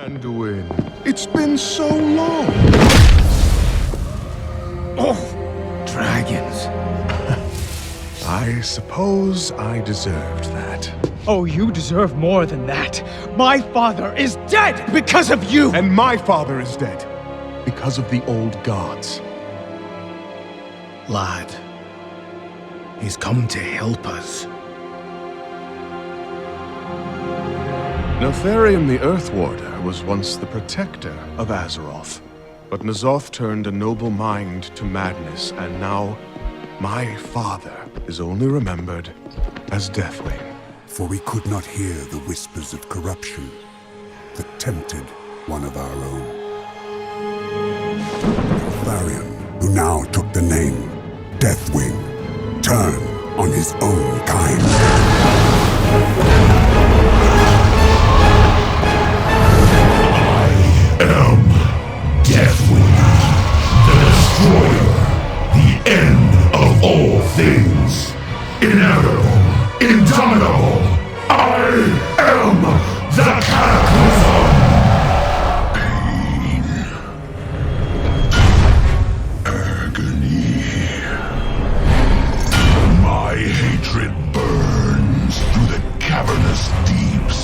Anduin, it's been so long. Oh, dragons. I suppose I deserved that. Oh, you deserve more than that. My father is dead because of you! And my father is dead because of the old gods. Lad, he's come to help us. Neltharion the Earthwarder was once the protector of Azeroth. But N'Zoth turned a noble mind to madness, and now my father is only remembered as Deathwing. For we could not hear the whispers of corruption that tempted one of our own. Varian, who now took the name Deathwing, turned on his own kind. Am Deathwing, the destroyer, the end of all things, inevitable, indomitable. I am the Cataclysm. Pain, agony. My hatred burns through the cavernous deeps.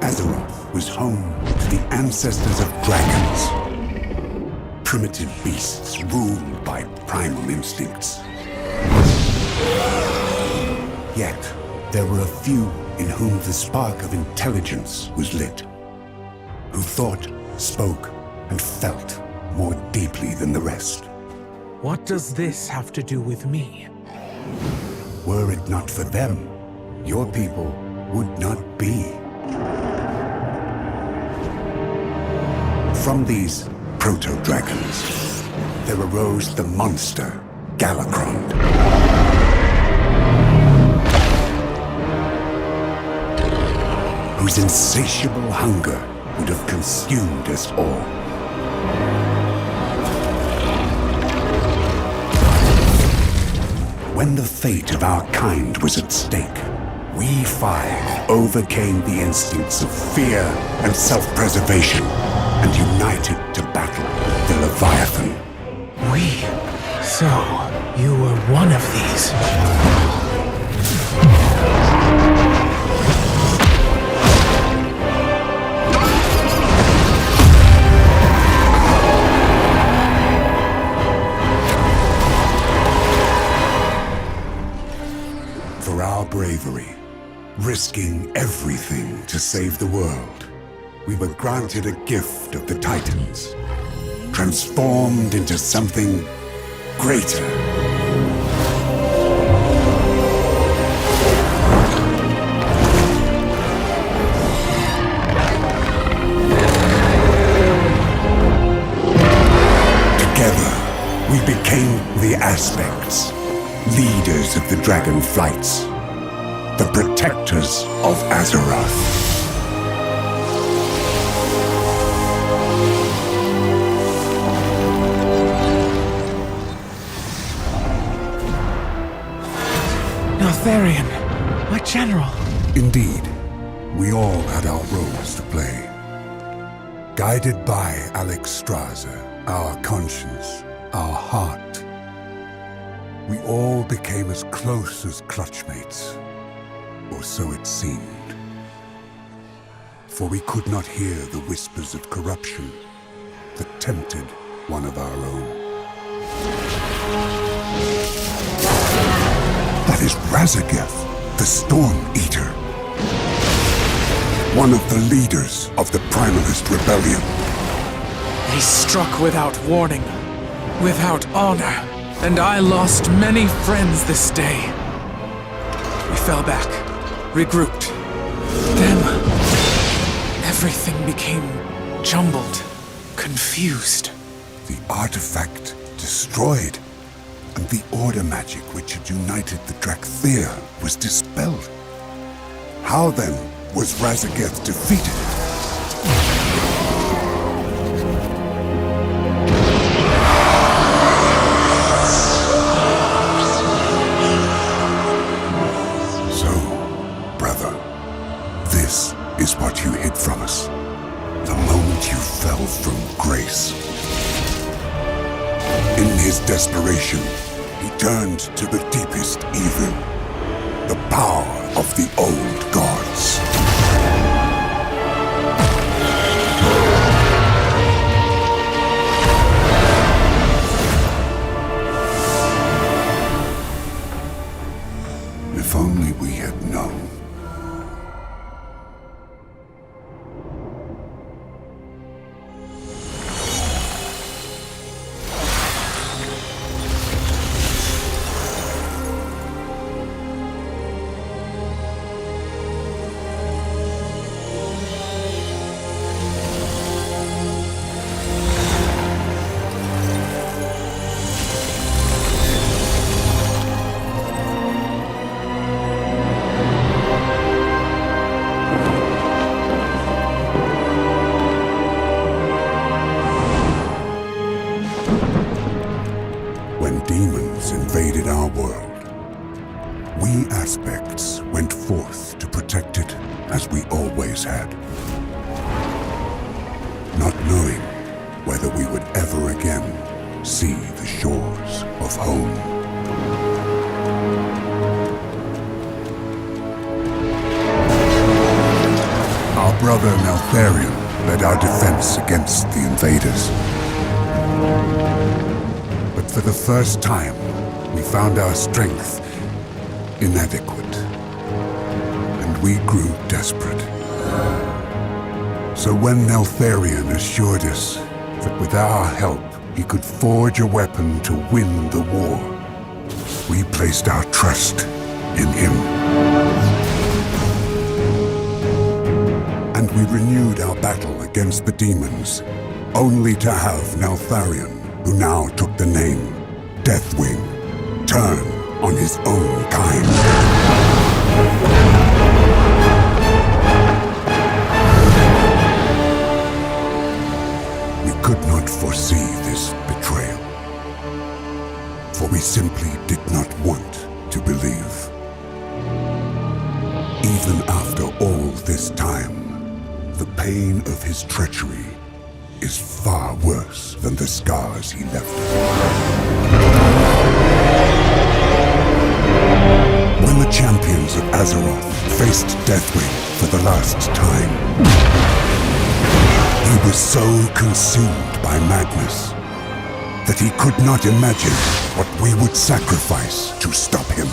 Azeroth was home to the ancestors of dragons. Primitive beasts ruled by primal instincts. Yet, there were a few in whom the spark of intelligence was lit, who thought, spoke, and felt more deeply than the rest. What does this have to do with me? Were it not for them, your people would not be. From these proto-dragons, there arose the monster, Galakrond. Whose insatiable hunger would have consumed us all. When the fate of our kind was at stake, we five overcame the instincts of fear and self-preservation and united to battle the Leviathan. We? So, you were one of these? For our bravery, risking everything to save the world, we were granted a gift of the Titans, transformed into something greater. Together, we became the Aspects, leaders of the Dragon Flights, the protectors of Azeroth. Neltharion, my general. Indeed, we all had our roles to play. Guided by Alexstrasza, our conscience, our heart, we all became as close as clutchmates, or so it seemed. For we could not hear the whispers of corruption that tempted one of our own. That is Ragnaros, the Storm Eater. One of the leaders of the Primalist Rebellion. They struck without warning, without honor, and I lost many friends this day. We fell back, regrouped. Then, everything became jumbled, confused. The artifact destroyed, and the order magic which had united the Drakthir was dispelled. How then was Ragnaros defeated? So, brother, this is what you hid from us. The moment you fell from grace. In his desperation, he turned to the deepest evil, the power of the old gods. If only we had known. Demons invaded our world. We Aspects went forth to protect it as we always had. Not knowing whether we would ever again see the shores of home. Our brother Neltharion led our defense against the invaders. But for the first time, we found our strength inadequate, and we grew desperate. So when Neltharion assured us that with our help he could forge a weapon to win the war, we placed our trust in him. And we renewed our battle against the demons, only to have Neltharion, who now took the name Deathwing, turn on his own kind. We could not foresee this betrayal, for we simply did not want to believe. Even after all this time, the pain of his treachery is far worse than the scars he left. When the champions of Azeroth faced Deathwing for the last time, he was so consumed by madness that he could not imagine what we would sacrifice to stop him.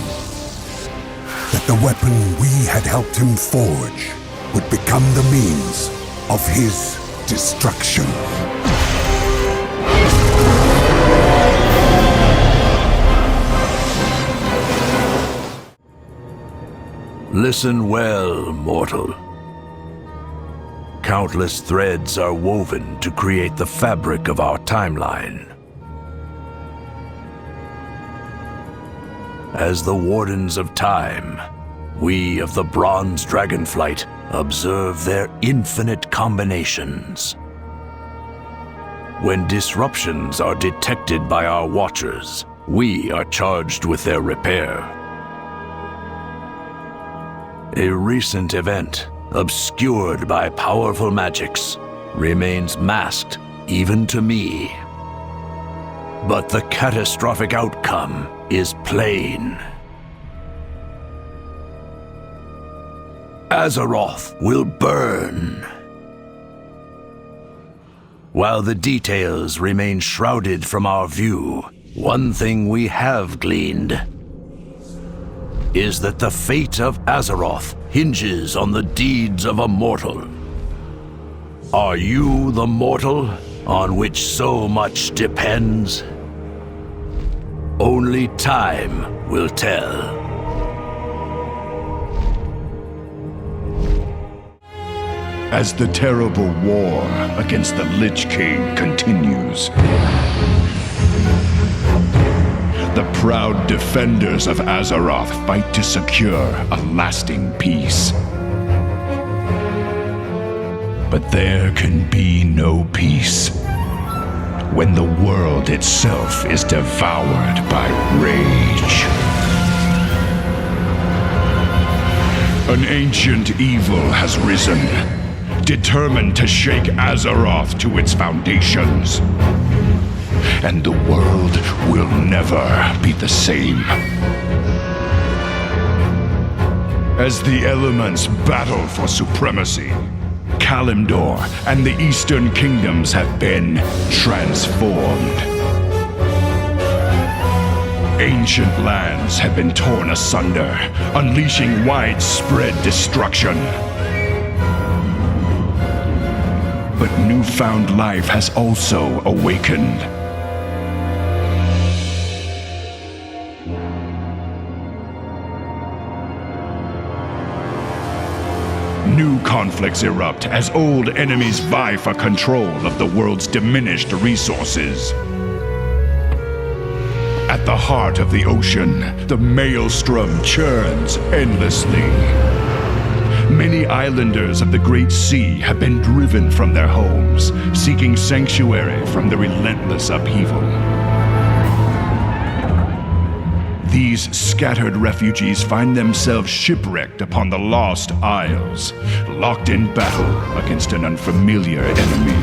That the weapon we had helped him forge would become the means of his destruction. Listen well, mortal. Countless threads are woven to create the fabric of our timeline. As the Wardens of Time, we of the Bronze Dragonflight observe their infinite combinations. When disruptions are detected by our Watchers, we are charged with their repair. A recent event, obscured by powerful magics, remains masked even to me. But the catastrophic outcome is plain. Azeroth will burn. While the details remain shrouded from our view, one thing we have gleaned is that the fate of Azeroth hinges on the deeds of a mortal. Are you the mortal on which so much depends? Only time will tell. As the terrible war against the Lich King continues, the proud defenders of Azeroth fight to secure a lasting peace. But there can be no peace when the world itself is devoured by rage. An ancient evil has risen, determined to shake Azeroth to its foundations. And the world will never be the same. As the elements battle for supremacy, Kalimdor and the Eastern Kingdoms have been transformed. Ancient lands have been torn asunder, unleashing widespread destruction. But newfound life has also awakened. New conflicts erupt as old enemies vie for control of the world's diminished resources. At the heart of the ocean, the Maelstrom churns endlessly. Many islanders of the Great Sea have been driven from their homes, seeking sanctuary from the relentless upheaval. These scattered refugees find themselves shipwrecked upon the Lost Isles, locked in battle against an unfamiliar enemy.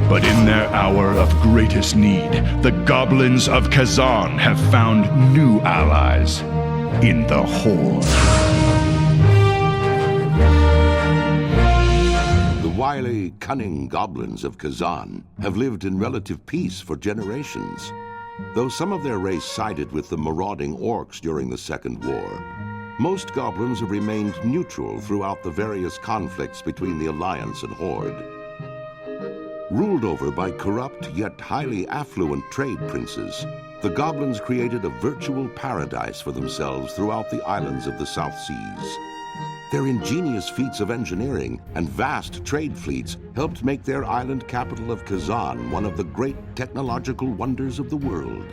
But in their hour of greatest need, the Goblins of Kezan have found new allies in the Horde. The wily, cunning Goblins of Kezan have lived in relative peace for generations. Though some of their race sided with the marauding orcs during the Second War, most goblins have remained neutral throughout the various conflicts between the Alliance and Horde. Ruled over by corrupt yet highly affluent trade princes, the goblins created a virtual paradise for themselves throughout the islands of the South Seas. Their ingenious feats of engineering and vast trade fleets helped make their island capital of Kezan one of the great technological wonders of the world.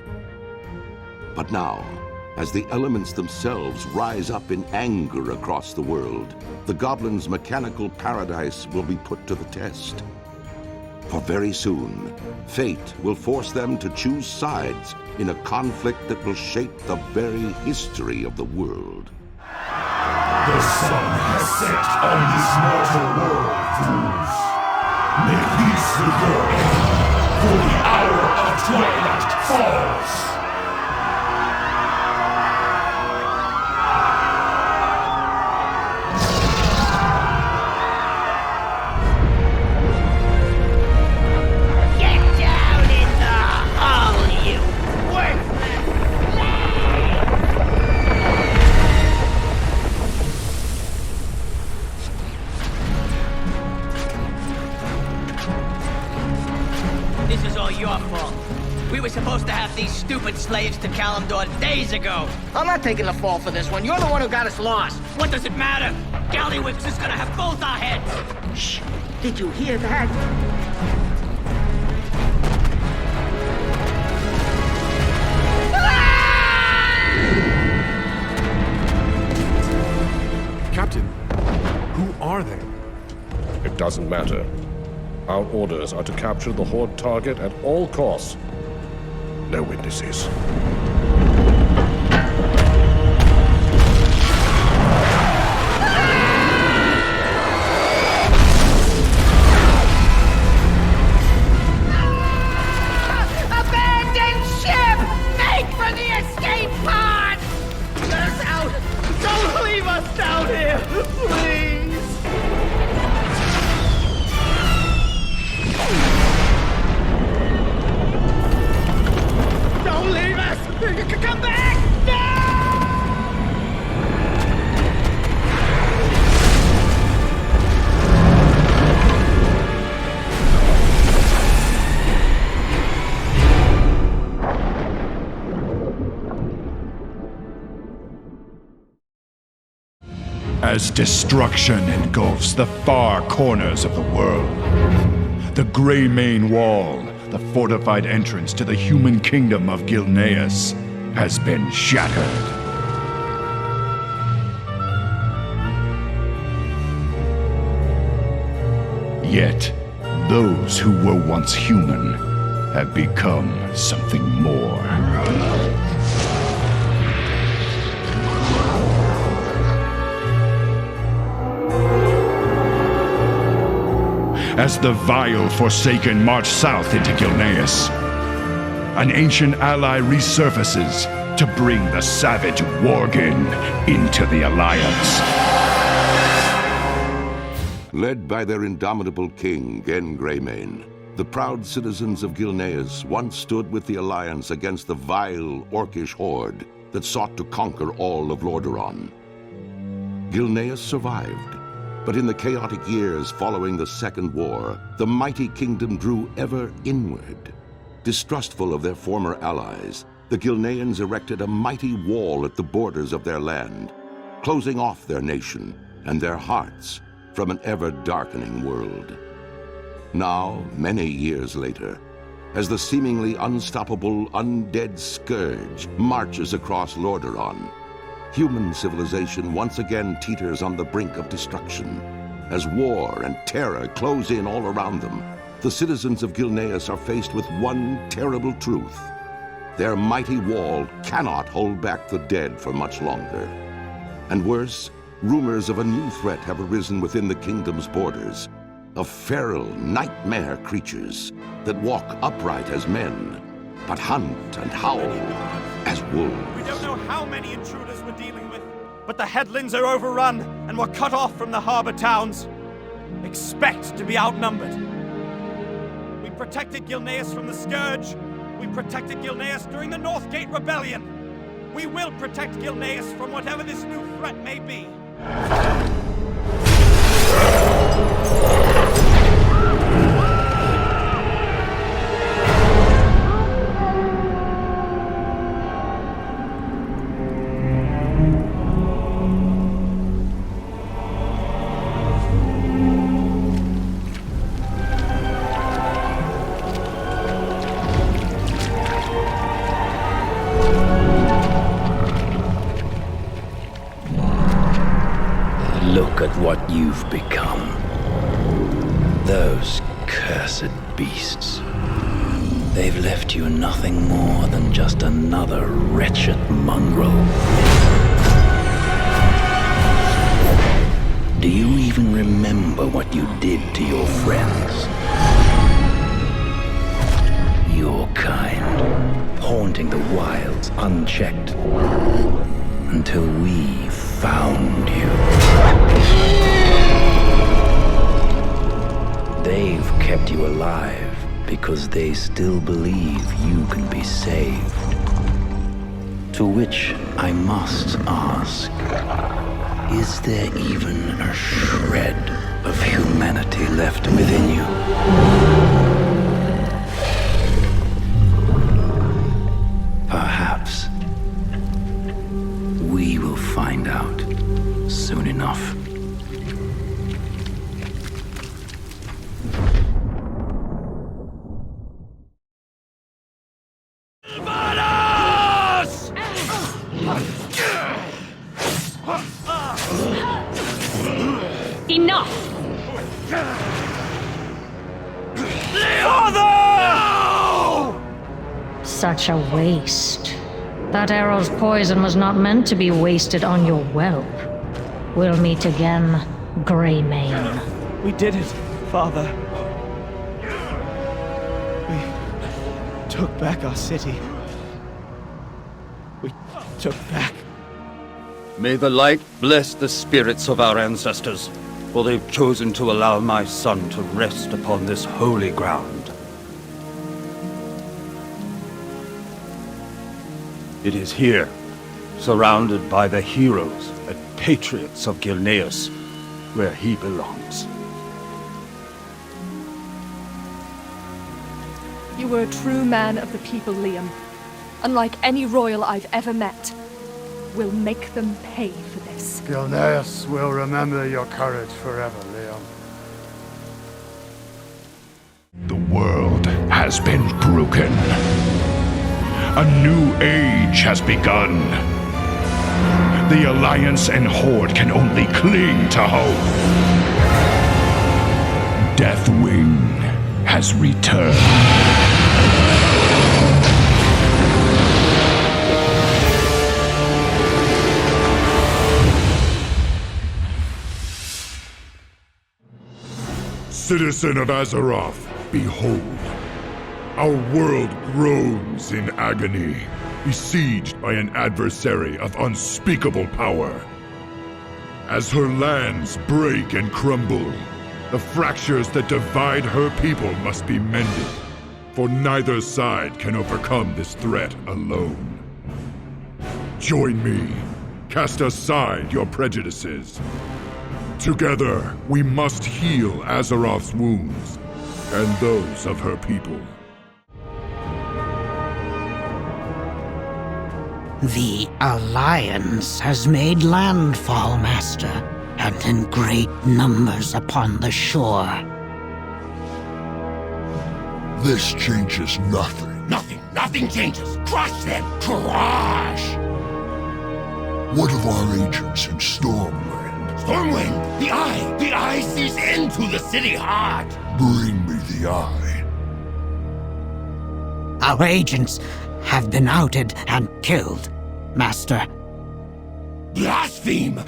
But now, as the elements themselves rise up in anger across the world, the goblins' mechanical paradise will be put to the test. For very soon, fate will force them to choose sides in a conflict that will shape the very history of the world. The sun has set on this mortal world, fools. Make peace with your end, for the hour of twilight falls. This is all your fault. We were supposed to have these stupid slaves to Kalimdor days ago. I'm not taking the fall for this one. You're the one who got us lost. What does it matter? Gallywix is gonna have both our heads. Shh. Did you hear that? Captain, who are they? It doesn't matter. Our orders are to capture the Horde target at all costs. No witnesses. Abandon ship! Make for the escape pod! Get us out! Don't leave us down here! Please! Don't leave us! Come back! As destruction engulfs the far corners of the world, the Grey Mane Wall, the fortified entrance to the human kingdom of Gilneas, has been shattered. Yet, those who were once human have become something more. As the vile Forsaken march south into Gilneas, an ancient ally resurfaces to bring the savage Worgen into the Alliance. Led by their indomitable king, Gen Greymane, the proud citizens of Gilneas once stood with the Alliance against the vile Orcish horde that sought to conquer all of Lordaeron. Gilneas survived, but in the chaotic years following the Second War, the mighty kingdom drew ever inward. Distrustful of their former allies, the Gilneans erected a mighty wall at the borders of their land, closing off their nation and their hearts from an ever-darkening world. Now, many years later, as the seemingly unstoppable undead scourge marches across Lordaeron, human civilization once again teeters on the brink of destruction. As war and terror close in all around them, the citizens of Gilneas are faced with one terrible truth. Their mighty wall cannot hold back the dead for much longer. And worse, rumors of a new threat have arisen within the kingdom's borders, of feral nightmare creatures that walk upright as men, but hunt and howl as wolves. We don't know how many intruders we're dealing with, but the headlands are overrun and we're cut off from the harbor towns. Expect to be outnumbered. We protected Gilneas from the Scourge. We protected Gilneas during the Northgate Rebellion. We will protect Gilneas from whatever this new threat may be. Look at what you've become. Those cursed beasts. They've left you nothing more than just another wretched mongrel. Do you even remember what you did to your friends? Your kind, haunting the wilds unchecked, until we found you. They've kept you alive because they still believe you can be saved. To which I must ask, is there even a shred of humanity left within you? such a waste. That arrow's poison was not meant to be wasted on your whelp. We'll meet again, Greymane. We did it, Father. We took back our city. We took back. May the light bless the spirits of our ancestors, for they've chosen to allow my son to rest upon this holy ground. It is here, surrounded by the heroes and patriots of Gilneas, where he belongs. You were a true man of the people, Liam. Unlike any royal I've ever met. We'll make them pay for this. Gilneas will remember your courage forever, Liam. The world has been broken. A new age has begun. The Alliance and Horde can only cling to hope. Deathwing has returned. Citizen of Azeroth, behold. Our world groans in agony, besieged by an adversary of unspeakable power. As her lands break and crumble, the fractures that divide her people must be mended, for neither side can overcome this threat alone. Join me. Cast aside your prejudices. Together, we must heal Azeroth's wounds, and those of her people. The Alliance has made landfall, Master, and in great numbers upon the shore. This changes nothing. Nothing changes. Crush them! Crush! What of our agents in Stormwind? Stormwind! The Eye sees into the city heart! Bring me the Eye. Our agents have been outed and killed, Master. Blaspheme!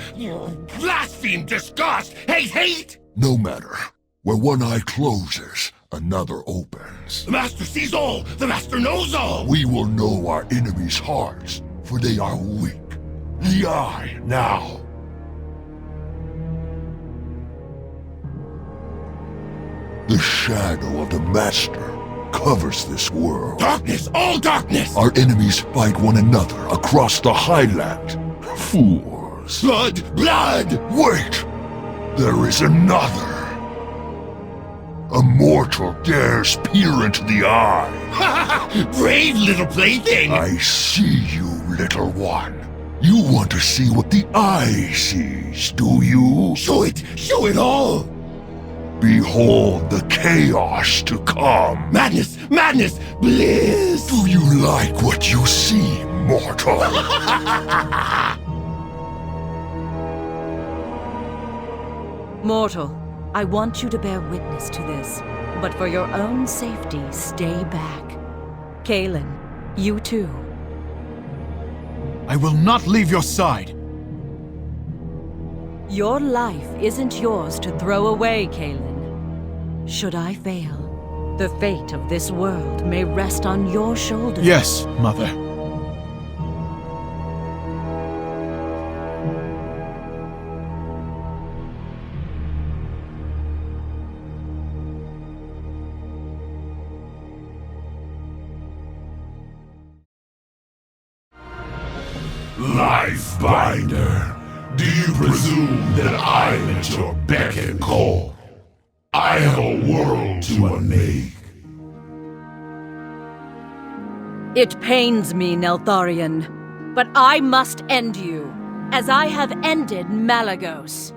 Blaspheme! Disgust! Hate! No matter. Where one eye closes, another opens. The Master sees all! The Master knows all! We will know our enemies' hearts, for they are weak. The Eye, now! The shadow of the Master covers this world. Darkness! All darkness! Our enemies fight one another across the highland. Fools. Blood! Wait! There is another. A mortal dares peer into the Eye. Brave little plaything! I see you, little one. You want to see what the Eye sees, do you? Show it all! Behold the chaos to come. Madness! Bliss! Do you like what you see, mortal? Mortal, I want you to bear witness to this, but for your own safety, stay back. Kaelin, you too. I will not leave your side. Your life isn't yours to throw away, Kaelin. Should I fail, the fate of this world may rest on your shoulders. Yes, Mother. Lifebinder, do you presume that I'm at your beck and call? I have a world to unmake. It pains me, Neltharion, but I must end you, as I have ended Malygos.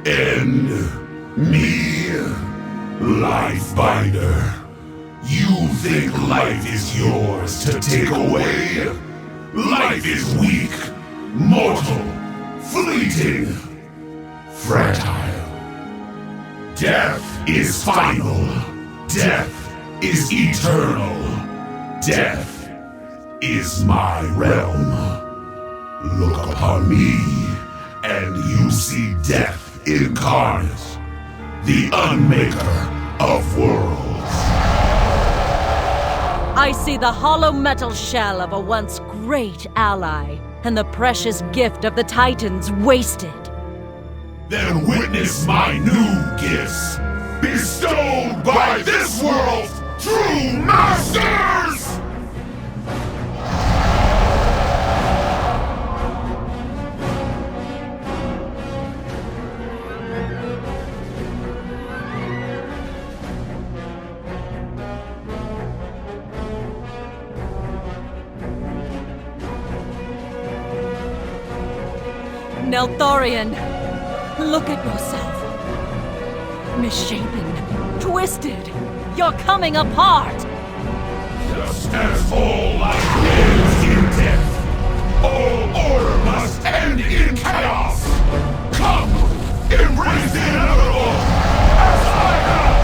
End me, Lifebinder. You think life is yours to take away? Life is weak, mortal, fleeting, fragile. Death is final. death is eternal. Death is my realm. Look upon me, and you see death incarnate, the unmaker of worlds. I see the hollow metal shell of a once great ally, and the precious gift of the Titans wasted. Then witness my new gifts, bestowed by this world's true masters! Neltharion, look at yourself. Misshapen, twisted. You're coming apart. Just as all life ends in death, all order must end in chaos. Come, embrace the inevitable, as I have.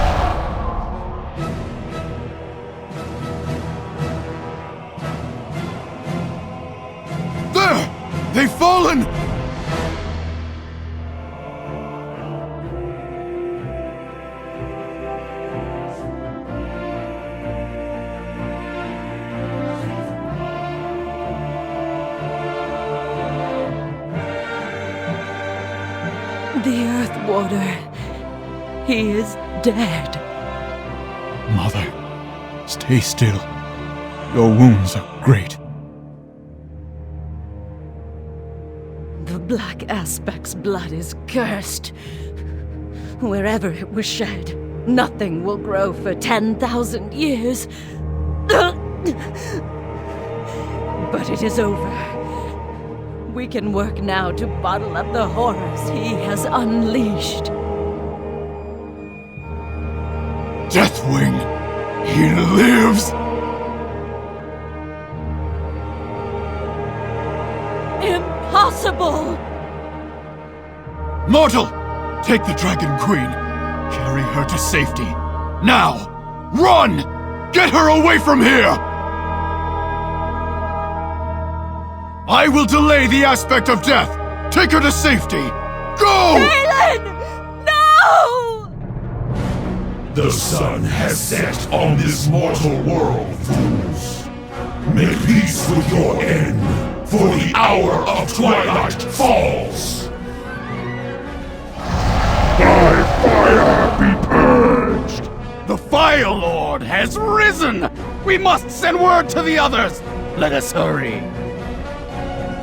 There! They've fallen! The Earth Warder. He is dead. Mother, stay still. Your wounds are great. The Black Aspect's blood is cursed. Wherever it was shed, nothing will grow for 10,000 years. But it is over. We can work now to bottle up the horrors he has unleashed. Deathwing! He lives! Impossible! Mortal! Take the Dragon Queen. Carry her to safety. Now! Run! Get her away from here! I will delay the aspect of death! Take her to safety! Go! Kaelin! No! The sun has set on this mortal world, fools. Make peace with your end, for the hour of twilight falls. By fire be purged! The Firelord has risen! We must send word to the others! Let us hurry.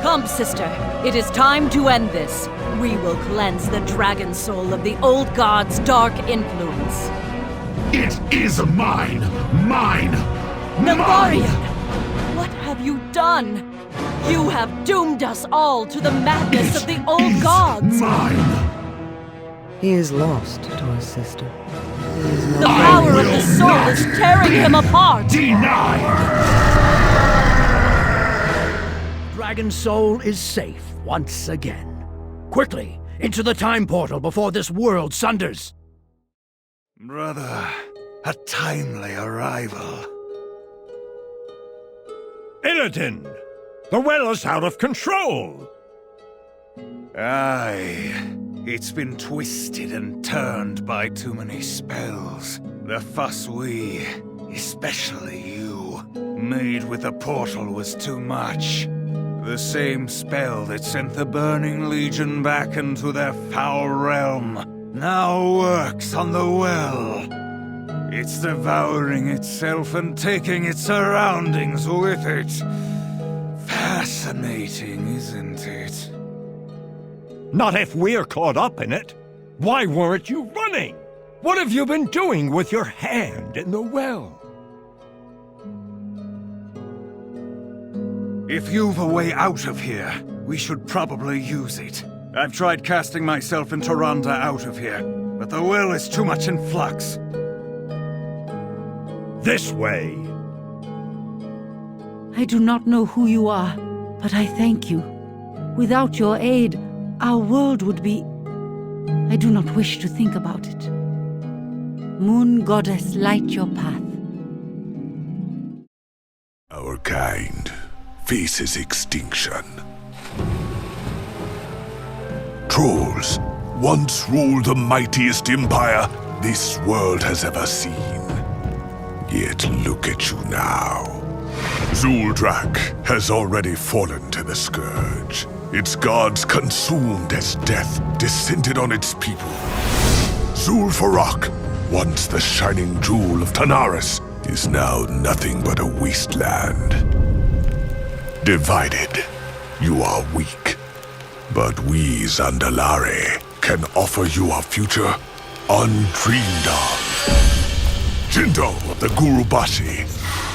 Come, sister. It is time to end this. We will cleanse the dragon soul of the old god's dark influence. It is mine! Mine! Neltharion! What have you done? You have doomed us all to the madness of the old gods! Mine! He is lost to us, sister. The power of the soul is tearing him apart! Denied! Dragon soul is safe once again. Quickly, into the time portal before this world sunders. Brother, a timely arrival. Illidan! The well is out of control! Aye, it's been twisted and turned by too many spells. The fuss we, especially you, made with the portal was too much. The same spell that sent the Burning Legion back into their foul realm now works on the well. It's devouring itself and taking its surroundings with it. Fascinating, isn't it? Not if we're caught up in it. Why weren't you running? What have you been doing with your hand in the well? If you've a way out of here, we should probably use it. I've tried casting myself into Ronda out of here, but the well is too much in flux. This way. I do not know who you are, but I thank you. Without your aid, our world would be... I do not wish to think about it. Moon Goddess, light your path. Our kind faces extinction. Trolls once ruled the mightiest empire this world has ever seen. Yet look at you now. Zuldrak has already fallen to the Scourge. Its gods consumed as death descended on its people. Zul'Farrak, once the shining jewel of Tanaris, is now nothing but a wasteland. Divided, you are weak. But we, Zandalari, can offer you a future undreamed of. Jinto of the Gurubashi,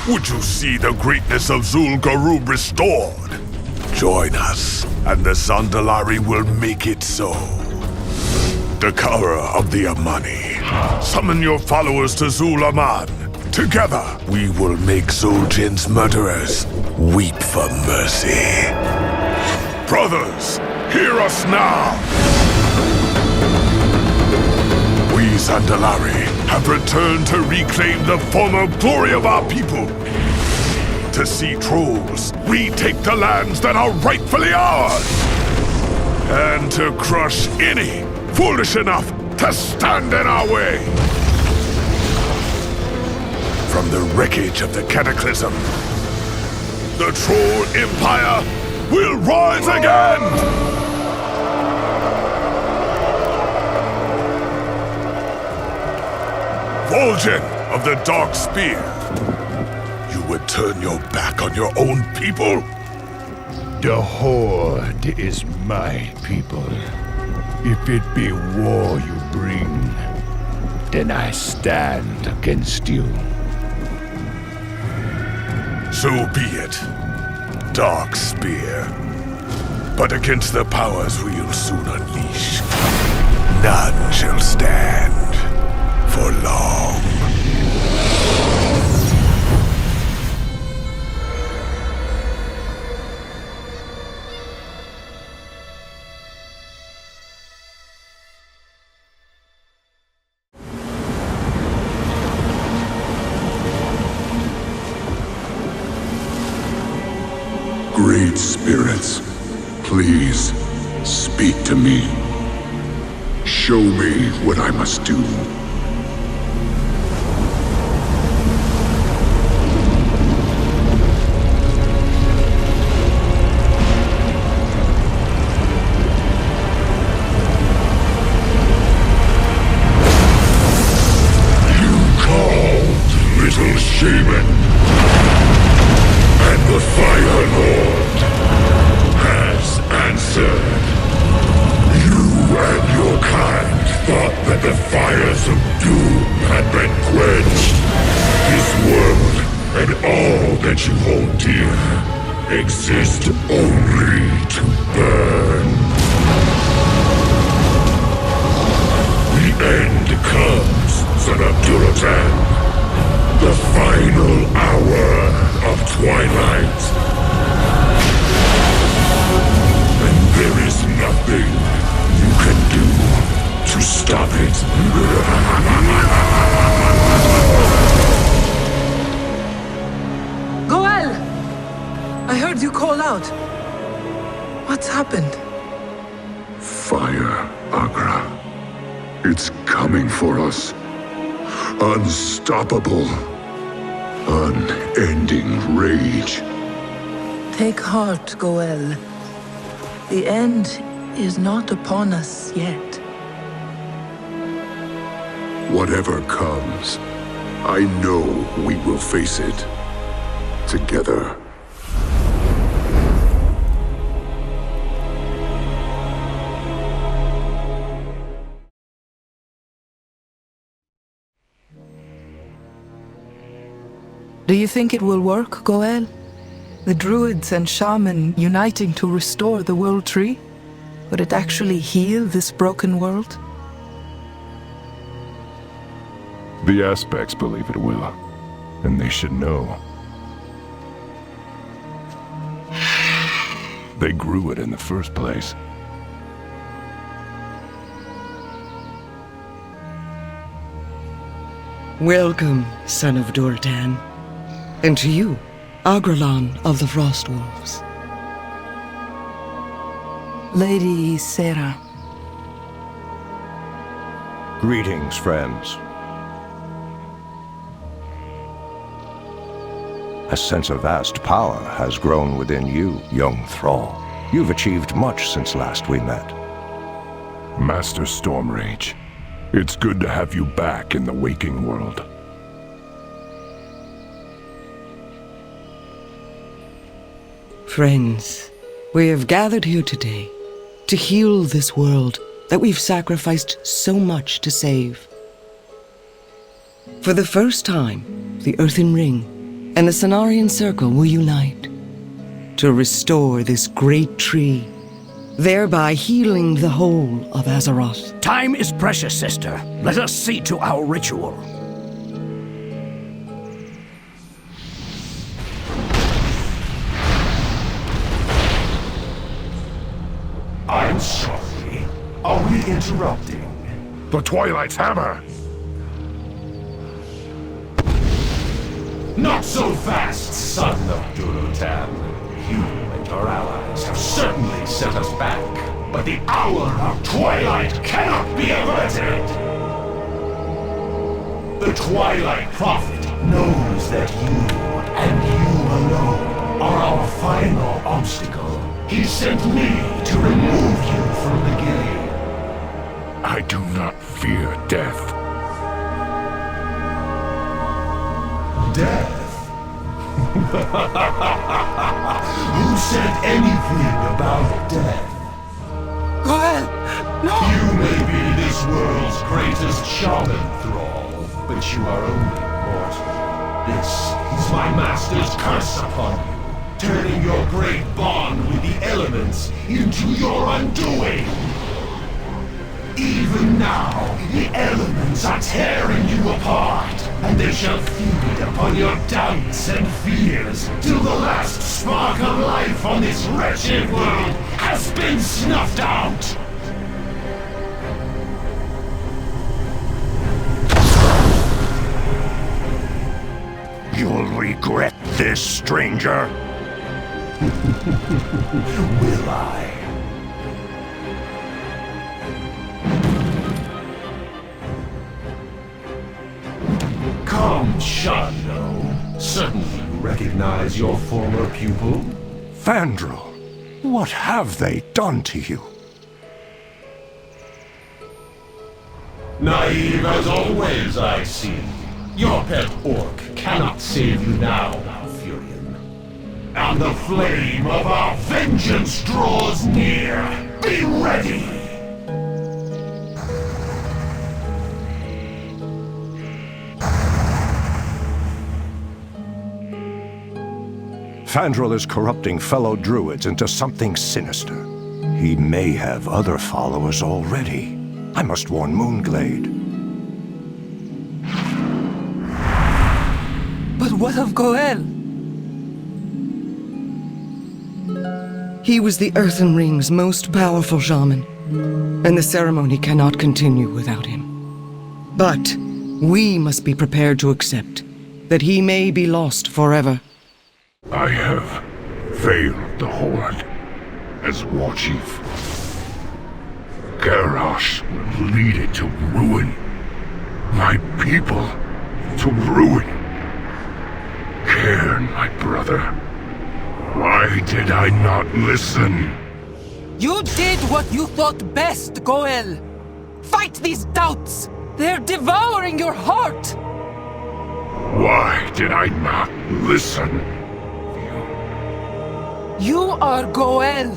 would you see the greatness of Zul'Garub restored? Join us, and the Zandalari will make it so. Dakara of the Amani, summon your followers to Zul-Aman. Together, we will make Zul'Jin's murderers weep for mercy. Brothers, hear us now! We Zandalari have returned to reclaim the former glory of our people. To see trolls retake the lands that are rightfully ours. And to crush any foolish enough to stand in our way. From the wreckage of the Cataclysm, the Troll Empire will rise again! Vol'jin of the Dark Spear, you would turn your back on your own people? The Horde is my people. If it be war you bring, then I stand against you. So be it, Dark Spear. But against the powers we'll soon unleash, none shall stand for long. Great spirits, please speak to me. Show me what I must do. You called, little shaman. And the Firelord has answered. You and your kind thought that the fires of doom had been quenched. This world and all that you hold dear exist only to burn. The end comes, son of Duratan. The final hour of twilight. And there is nothing you can do to stop it. Goel! I heard you call out. What's happened? Fire, Agra. It's coming for us. Unstoppable. Unending rage. Take heart, Goel. The end is not upon us yet. Whatever comes, I know we will face it. Together. Do you think it will work, Goel? The druids and shaman uniting to restore the world tree? Would it actually heal this broken world? The aspects believe it will, and they should know. They grew it in the first place. Welcome, son of Dortan. And to you, Agrelon of the Frostwolves. Lady Sarah. Greetings, friends. A sense of vast power has grown within you, young Thrall. You've achieved much since last we met. Master Stormrage, it's good to have you back in the waking world. Friends, we have gathered here today to heal this world that we've sacrificed so much to save. For the first time, the Earthen Ring and the Cenarian Circle will unite to restore this great tree, thereby healing the whole of Azeroth. Time is precious, sister. Let us see to our ritual. I'm sorry. Are we interrupting? The Twilight's hammer! Not so fast, son of Durotan. You and your allies have certainly set us back, but the Hour of Twilight cannot be averted! The Twilight Prophet knows that you, and you alone, are our final obstacle. He sent me to remove you from the game. I do not fear death. Death? Who said anything about death? Goel! No! You may be this world's greatest shaman, Thrall, but you are only mortal. This is my master's curse upon you, turning your great bond with the elements into your undoing. Even now, the elements are tearing you apart, and they shall feed upon your doubts and fears till the last spark of life on this wretched world has been snuffed out. You'll regret this, stranger. Will I? Come, Shando. Certainly you recognize your former pupil. Fandral, what have they done to you? Naive as always, I see. Your pet orc cannot save you now, Malfurion. And the flame of our vengeance draws near. Be ready! Fandral is corrupting fellow druids into something sinister. He may have other followers already. I must warn Moonglade. But what of Goel? He was the Earthen Ring's most powerful shaman, and the ceremony cannot continue without him. But we must be prepared to accept that he may be lost forever. I have failed the Horde as Warchief. Garrosh will lead it to ruin. My people to ruin. Cairn, my brother. Why did I not listen? You did what you thought best, Goel! Fight these doubts! They're devouring your heart! Why did I not listen? You are Goel,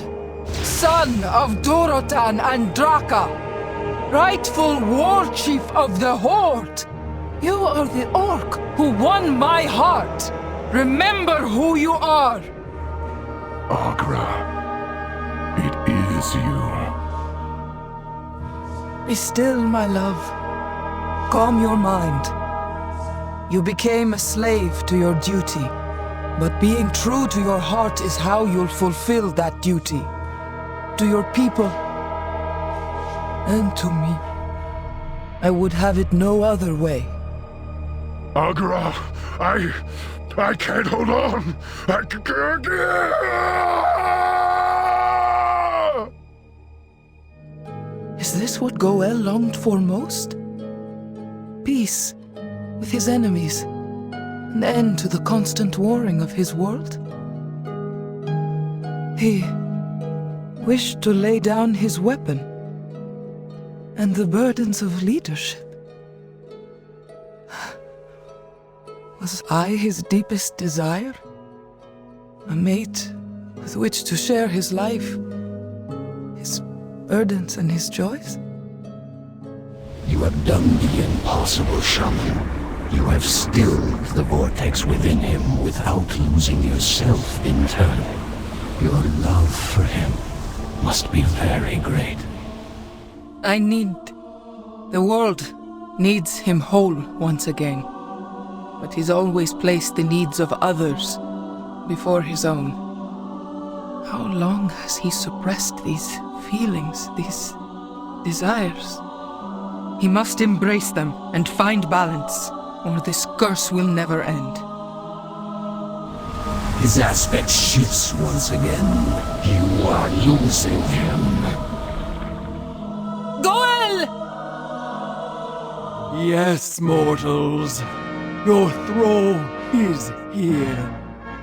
son of Durotan and Draka, rightful Warchief of the Horde. You are the orc who won my heart. Remember who you are. Agra, it is you. Be still, my love. Calm your mind. You became a slave to your duty. But being true to your heart is how you'll fulfill that duty. To your people. And to me. I would have it no other way. Agra, I can't hold on. Is this what Goel longed for most? Peace with his enemies, an end to the constant warring of his world? He wished to lay down his weapon and the burdens of leadership. Was I his deepest desire? A mate with which to share his life, his burdens and his joys? You have done the impossible, Shaman. You have stilled the vortex within him without losing yourself in turn. Your love for him must be very great. The world needs him whole once again. But he's always placed the needs of others before his own. How long has he suppressed these feelings, these desires? He must embrace them and find balance, or this curse will never end. His aspect shifts once again. You are losing him. Goel! Yes, mortals. Your Thrall is here.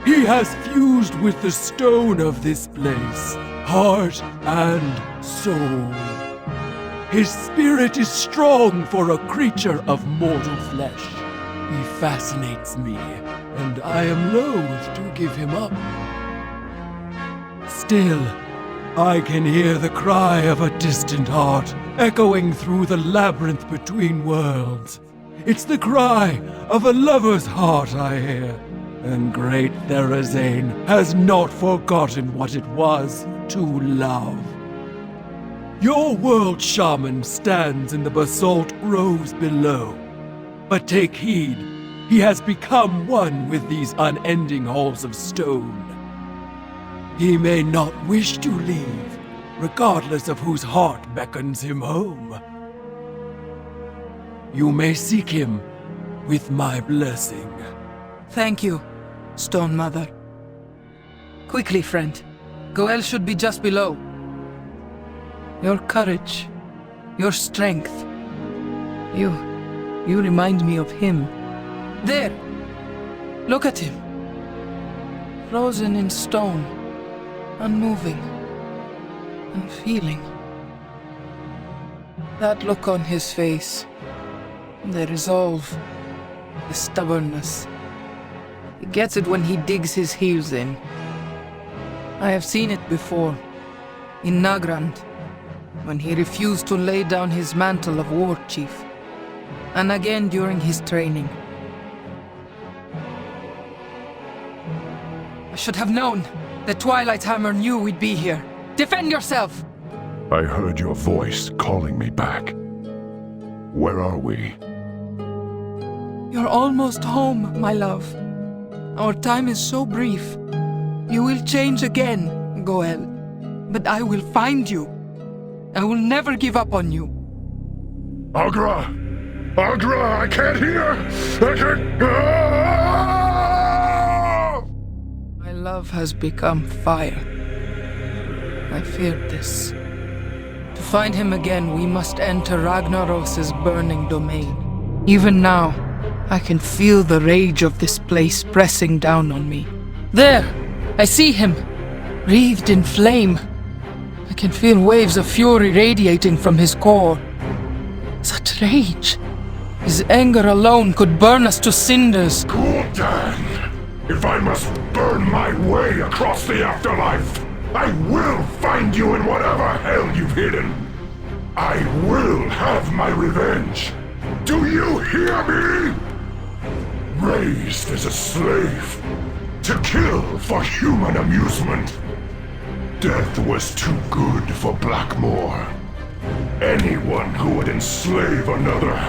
He has fused with the stone of this place, heart and soul. His spirit is strong for a creature of mortal flesh. He fascinates me, and I am loath to give him up. Still, I can hear the cry of a distant heart echoing through the labyrinth between worlds. It's the cry of a lover's heart I hear, and great Therazane has not forgotten what it was to love. Your world shaman stands in the basalt groves below, but take heed, he has become one with these unending halls of stone. He may not wish to leave, regardless of whose heart beckons him home. You may seek him with my blessing. Thank you, Stone Mother. Quickly, friend. Goel should be just below. Your courage, your strength. You remind me of him. There! Look at him. Frozen in stone, unmoving, unfeeling. That look on his face, the resolve, the stubbornness. He gets it when he digs his heels in. I have seen it before, in Nagrand, when he refused to lay down his mantle of Warchief, and again during his training. I should have known. The Twilight Hammer knew we'd be here. Defend yourself! I heard your voice calling me back. Where are we? You're almost home, my love. Our time is so brief. You will change again, Goel. But I will find you. I will never give up on you. Agra! Agra, I can't hear! I can't... Ah! My love has become fire. I feared this. To find him again, we must enter Ragnaros' burning domain. Even now, I can feel the rage of this place pressing down on me. There! I see him! Wreathed in flame. I can feel waves of fury radiating from his core. Such rage! His anger alone could burn us to cinders. Gul'dan! If I must burn my way across the afterlife, I will find you in whatever hell you've hidden. I will have my revenge. Do you hear me? Raised as a slave, to kill for human amusement. Death was too good for Blackmoor. Anyone who would enslave another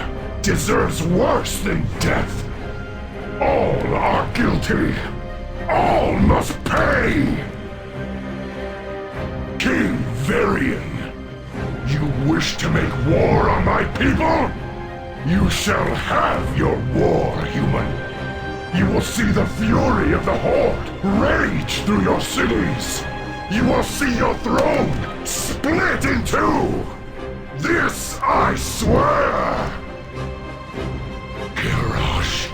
deserves worse than death. All are guilty. All must pay. King Varian, you wish to make war on my people? You shall have your war, human. You will see the fury of the Horde rage through your cities. You will see your throne split in two. This I swear. Garrosh.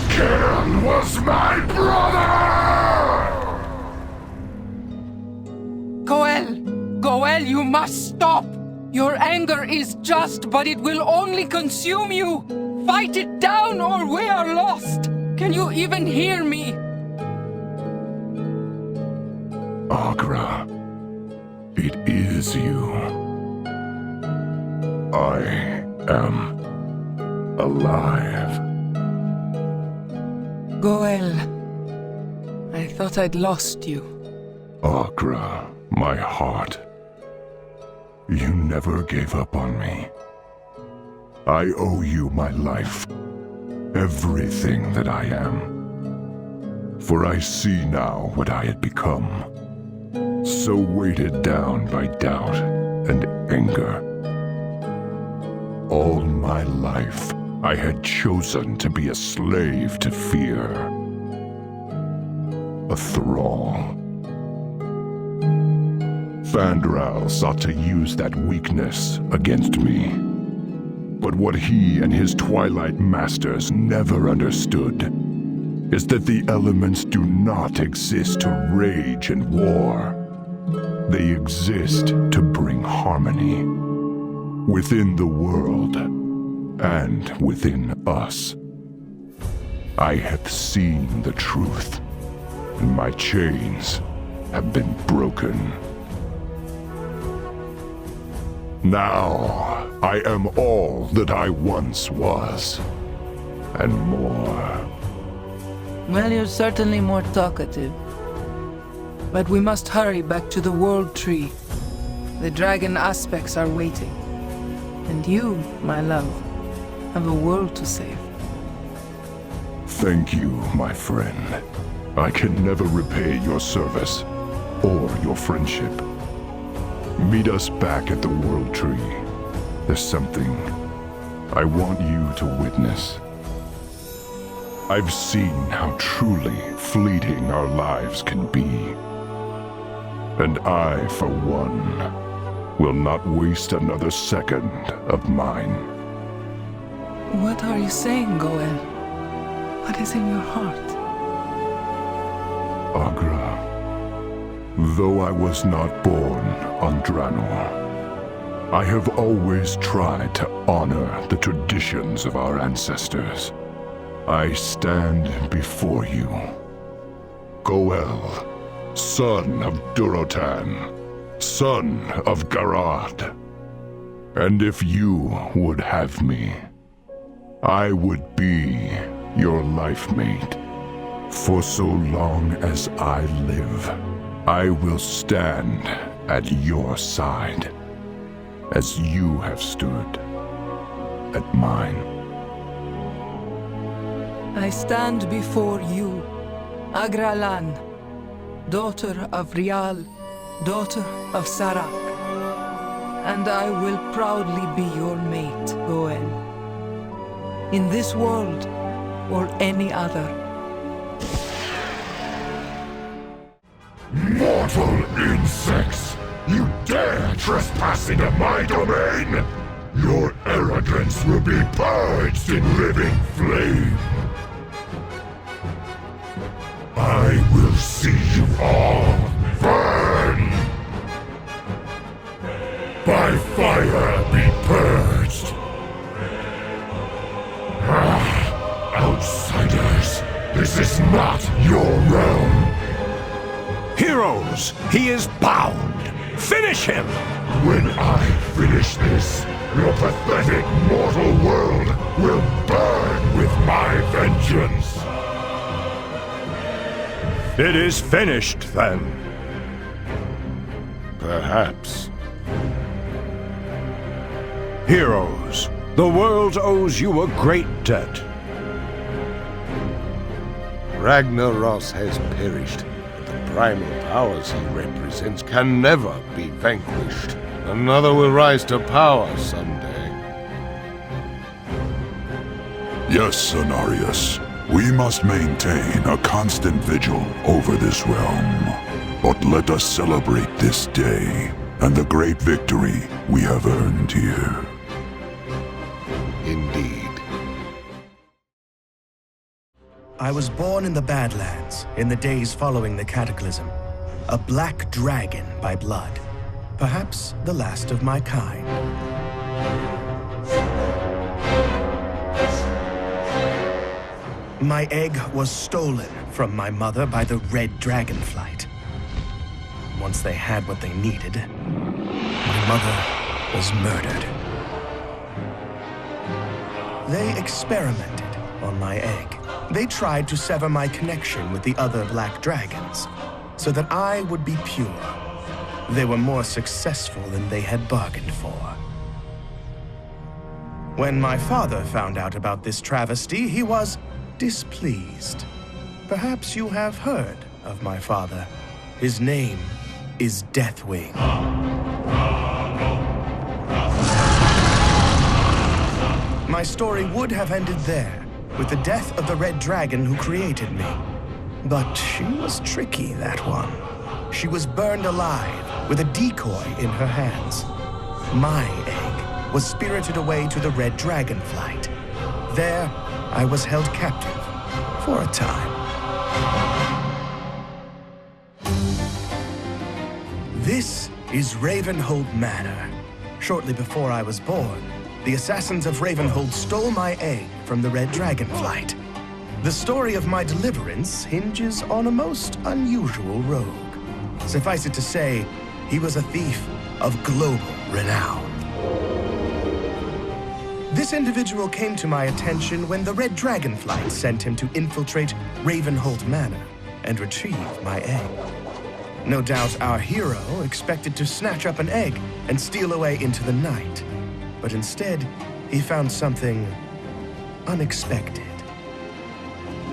Ken was my brother! Goel, you must stop! Your anger is just, but it will only consume you! Fight it down or we are lost! Can you even hear me? Agra, it is you. I am alive. Goel, I thought I'd lost you. Agra, my heart. You never gave up on me. I owe you my life. Everything that I am. For I see now what I had become. So weighted down by doubt and anger. All my life, I had chosen to be a slave to fear. A thrall. Thrall sought to use that weakness against me. But what he and his Twilight Masters never understood is that the elements do not exist to rage and war. They exist to bring harmony within the world and within us. I have seen the truth, and my chains have been broken. Now, I am all that I once was, and more. Well, you're certainly more talkative. But we must hurry back to the World Tree. The dragon aspects are waiting. And you, my love, have a world to save. Thank you, my friend. I can never repay your service, or your friendship. Meet us back at the World Tree. There's something I want you to witness. I've seen how truly fleeting our lives can be. And I, for one, will not waste another second of mine. What are you saying, Goel? What is in your heart? Agra, though I was not born on Draenor, I have always tried to honor the traditions of our ancestors. I stand before you, Goel, son of Durotan, son of Garrosh. And if you would have me, I would be your life mate. For so long as I live, I will stand at your side, as you have stood at mine. I stand before you, Agralan, daughter of Rial, daughter of Sarak, and I will proudly be your mate, Goel. In this world, or any other. Mortal insects! You dare trespass into my domain? Your arrogance will be purged in living flame. I will see you all burn! By fire be purged! Outsiders, this is not your realm! Heroes, he is bound! Finish him! When I finish this, your pathetic mortal world will burn with my vengeance! It is finished, then. Perhaps. Heroes, the world owes you a great debt. Ragnaros has perished, but the primal powers he represents can never be vanquished. Another will rise to power someday. Yes, Anarius. We must maintain a constant vigil over this realm. But let us celebrate this day and the great victory we have earned here. Indeed. I was born in the Badlands in the days following the Cataclysm. A black dragon by blood. Perhaps the last of my kind. My egg was stolen from my mother by the red dragonflight. Once they had what they needed, my mother was murdered. They experimented on my egg. They tried to sever my connection with the other black dragons, so that I would be pure. They were more successful than they had bargained for. When my father found out about this travesty, he was displeased. Perhaps you have heard of my father. His name is Deathwing. My story would have ended there, with the death of the red dragon who created me. But she was tricky, that one. She was burned alive with a decoy in her hands. My egg was spirited away to the red dragonflight. There, I was held captive for a time. This is Ravenhold Manor. Shortly before I was born, the assassins of Ravenhold stole my egg from the red dragonflight. The story of my deliverance hinges on a most unusual rogue. Suffice it to say, he was a thief of global renown. This individual came to my attention when the red dragonflight sent him to infiltrate Ravenhold Manor and retrieve my egg. No doubt our hero expected to snatch up an egg and steal away into the night. But instead, he found something unexpected.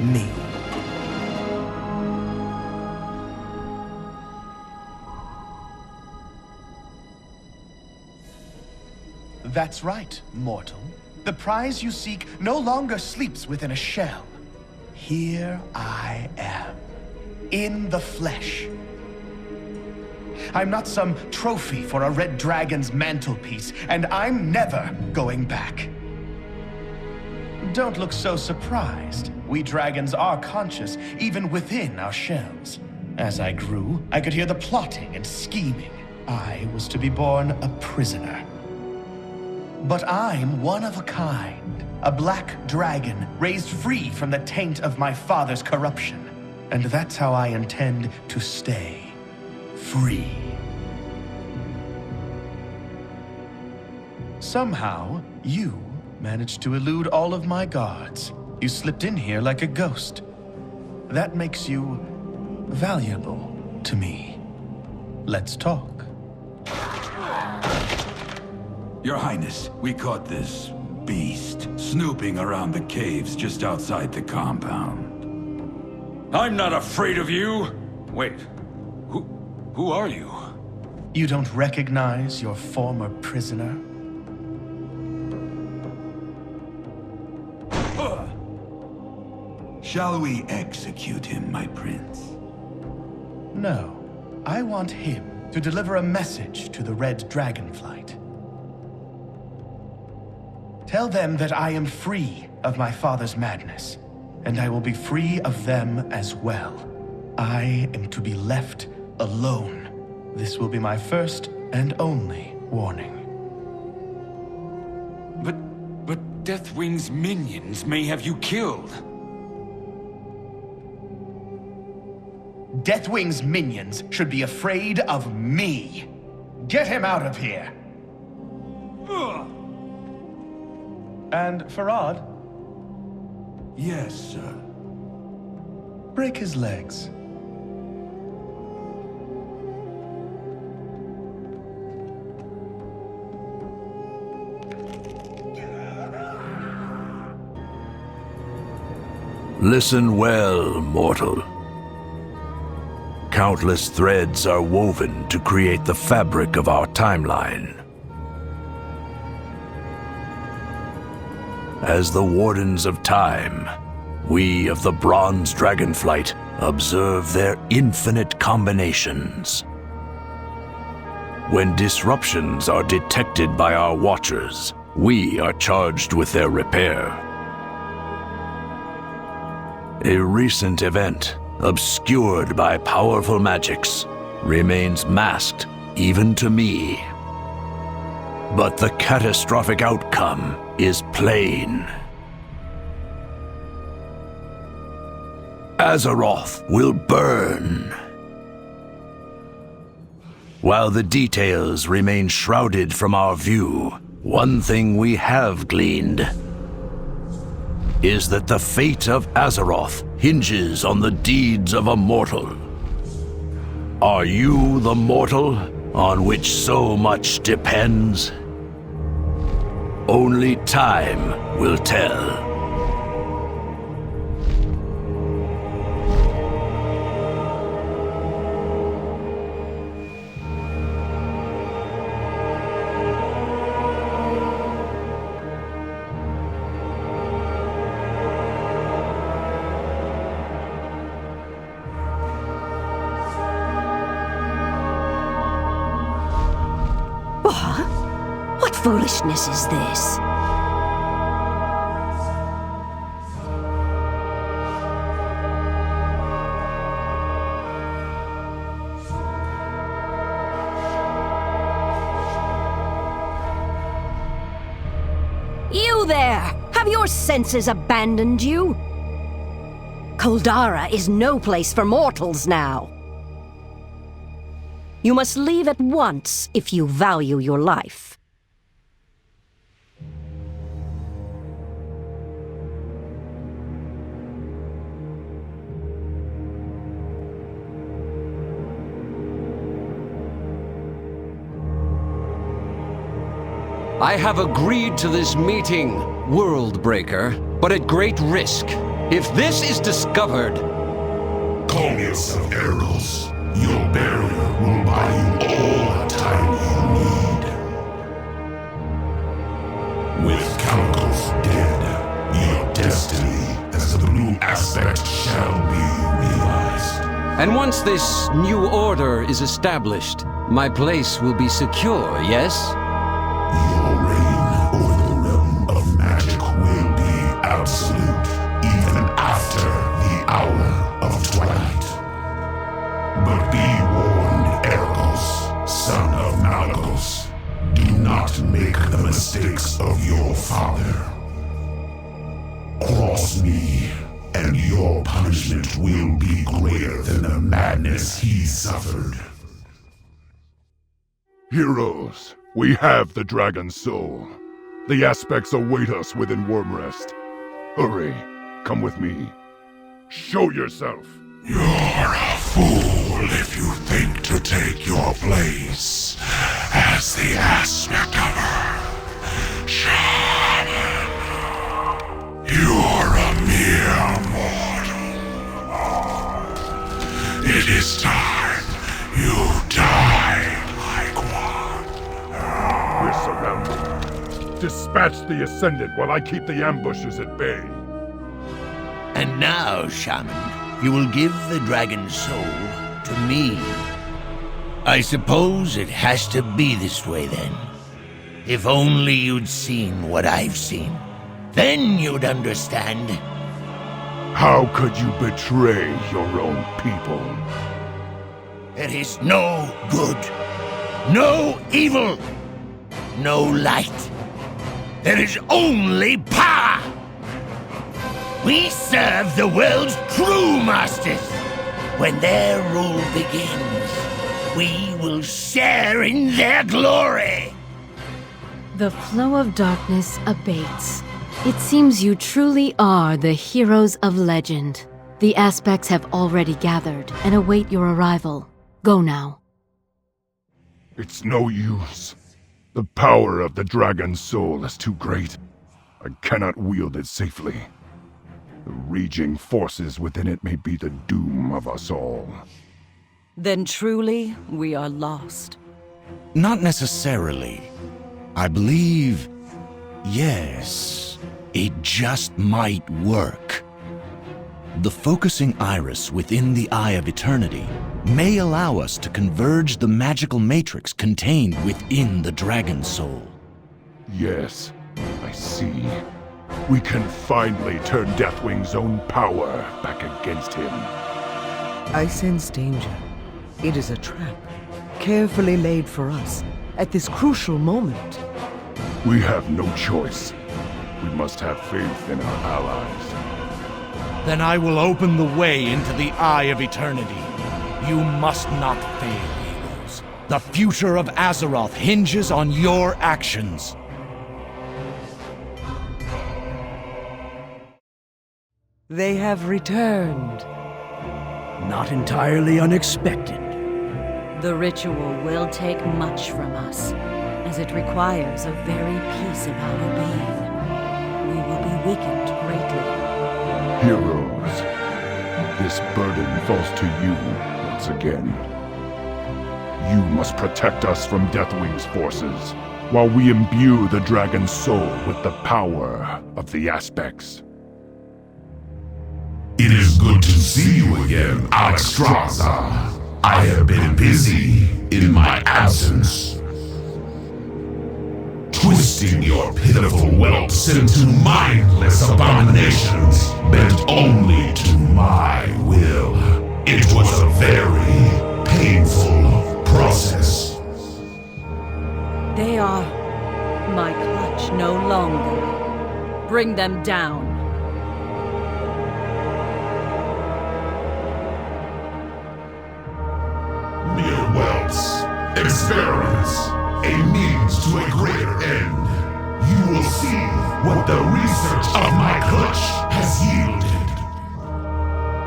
Me. That's right, mortal. The prize you seek no longer sleeps within a shell. Here I am, in the flesh. I'm not some trophy for a red dragon's mantelpiece, and I'm never going back. Don't look so surprised. We dragons are conscious, even within our shells. As I grew, I could hear the plotting and scheming. I was to be born a prisoner. But I'm one of a kind. A black dragon raised free from the taint of my father's corruption. And that's how I intend to stay. Free. Somehow, you managed to elude all of my guards. You slipped in here like a ghost. That makes you valuable to me. Let's talk. Your Highness, we caught this beast snooping around the caves just outside the compound. I'm not afraid of you! Wait, who are you? You don't recognize your former prisoner? Shall we execute him, my prince? No. I want him to deliver a message to the Red Dragonflight. Tell them that I am free of my father's madness, and I will be free of them as well. I am to be left alone. This will be my first and only warning. But Deathwing's minions may have you killed. Deathwing's minions should be afraid of me. Get him out of here. And Farad? Yes, sir. Break his legs. Listen well, mortal. Countless threads are woven to create the fabric of our timeline. As the Wardens of Time, we of the Bronze Dragonflight observe their infinite combinations. When disruptions are detected by our Watchers, we are charged with their repair. A recent event, obscured by powerful magics, remains masked even to me. But the catastrophic outcome is plain. Azeroth will burn. While the details remain shrouded from our view, one thing we have gleaned is that the fate of Azeroth hinges on the deeds of a mortal. Are you the mortal on which so much depends? Only time will tell. What foolishness is this? You there! Have your senses abandoned you? Koldara is no place for mortals now. You must leave at once if you value your life. I have agreed to this meeting, Worldbreaker, but at great risk. If this is discovered... Calm yourself, Arygos. Your barrier will buy you all the time you need. With Galakrond dead, your destiny as the blue aspect shall be realized. And once this new order is established, my place will be secure, yes? Your reign over the realm of magic will be absolute, even after the Hour of Twilight. But be warned, Arygos, son of Malygos. Do not make the mistakes of your father. Cross me, and your punishment will be greater than the madness he suffered. Heroes, we have the Dragon Soul. The aspects await us within Wormrest. Hurry, come with me. Show yourself. You're a fool if you think to take your place as the aspect of her. Shaman, you're a mere mortal. It is time you die like one. We're surrounded. Dispatch the Ascendant while I keep the ambushes at bay. And now, Shaman, you will give the Dragon Soul to me. I suppose it has to be this way then. If only you'd seen what I've seen. Then you'd understand. How could you betray your own people? There is no good, no evil, no light. There is only power. We serve the world's true masters. When their rule begins, we will share in their glory. The flow of darkness abates. It seems you truly are the heroes of legend. The aspects have already gathered and await your arrival. Go now. It's no use. The power of the Dragon Soul is too great. I cannot wield it safely. The raging forces within it may be the doom of us all. Then truly, we are lost. Not necessarily. I believe, yes, it just might work. The focusing iris within the Eye of Eternity may allow us to converge the magical matrix contained within the Dragon Soul. Yes, I see. We can finally turn Deathwing's own power back against him. I sense danger. It is a trap, carefully laid for us, at this crucial moment. We have no choice. We must have faith in our allies. Then I will open the way into the Eye of Eternity. You must not fail, Eagles. The future of Azeroth hinges on your actions. They have returned. Not entirely unexpected. The ritual will take much from us, as it requires a very piece of our being. We will be weakened greatly. Heroes, this burden falls to you once again. You must protect us from Deathwing's forces, while we imbue the Dragon's soul with the power of the aspects. It is good to see you again, Alexstrasza. I have been busy in my absence, twisting your pitiful whelps into mindless abominations bent only to my will. It was a very painful process. They are my clutch no longer. Bring them down. Mere whelps, experiments, a means to a greater end. You will see what the research of my clutch has yielded.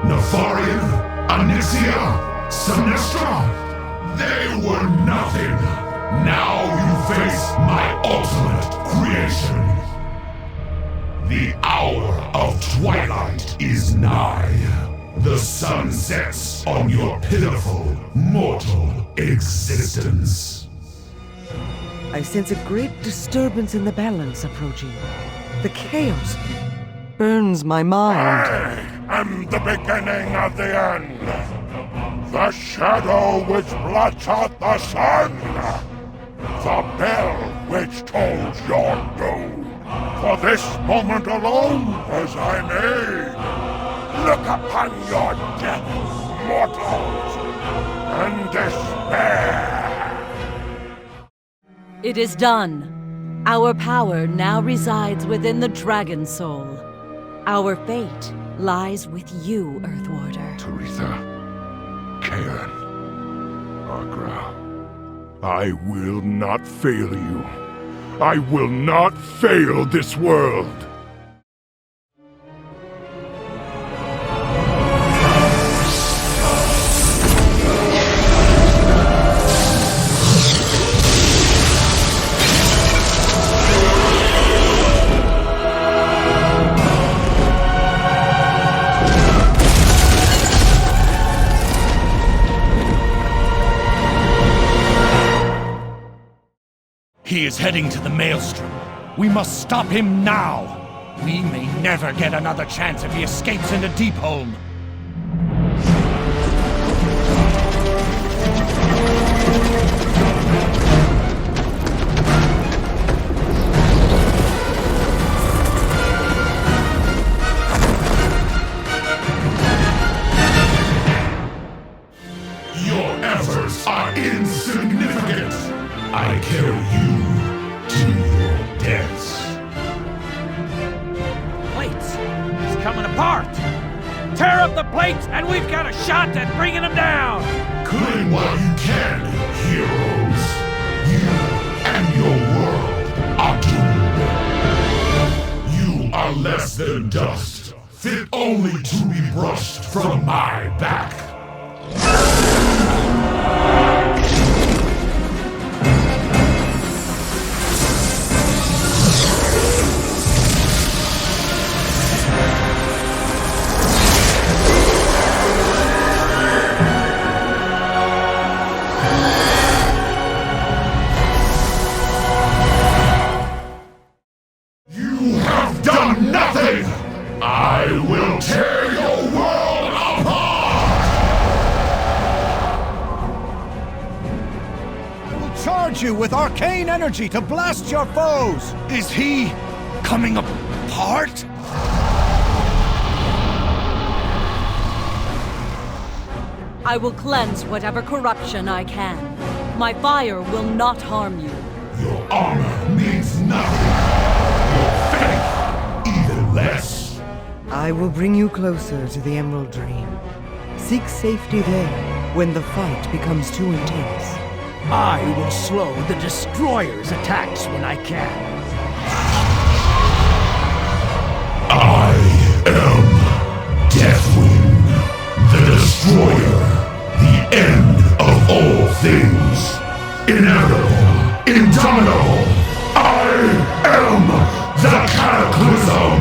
Neltharion, Onyxia, Sinistra, they were nothing. Now you face my ultimate creation. The Hour of Twilight is nigh. The sun sets on your pitiful, mortal existence. I sense a great disturbance in the balance approaching. The chaos burns my mind. I am the beginning of the end. The shadow which blots out the sun. The bell which tolls your doom. For this moment alone was I made. Look upon your death, mortals, and despair! It is done. Our power now resides within the Dragon Soul. Our fate lies with you, Earthwarder. Teresa, Kaerin, Agra, I will not fail you. I will not fail this world. He is heading to the Maelstrom. We must stop him now. We may never get another chance if he escapes into Deepholm. Your efforts are insignificant. I carry you to your deaths. Plates! It's coming apart! Tear up the plates and we've got a shot at bringing them down! Cling while you can, heroes. You and your world are doomed. You are less than dust, fit only to be brushed from my back. I will tear your world apart! I will charge you with arcane energy to blast your foes! Is he coming apart? I will cleanse whatever corruption I can. My fire will not harm you. Your armor means nothing. Your faith, even less. I will bring you closer to the Emerald Dream. Seek safety there when the fight becomes too intense. I will slow the Destroyer's attacks when I can. I am Deathwing, the Destroyer, the end of all things. Inevitable, indomitable, I am the Cataclysm!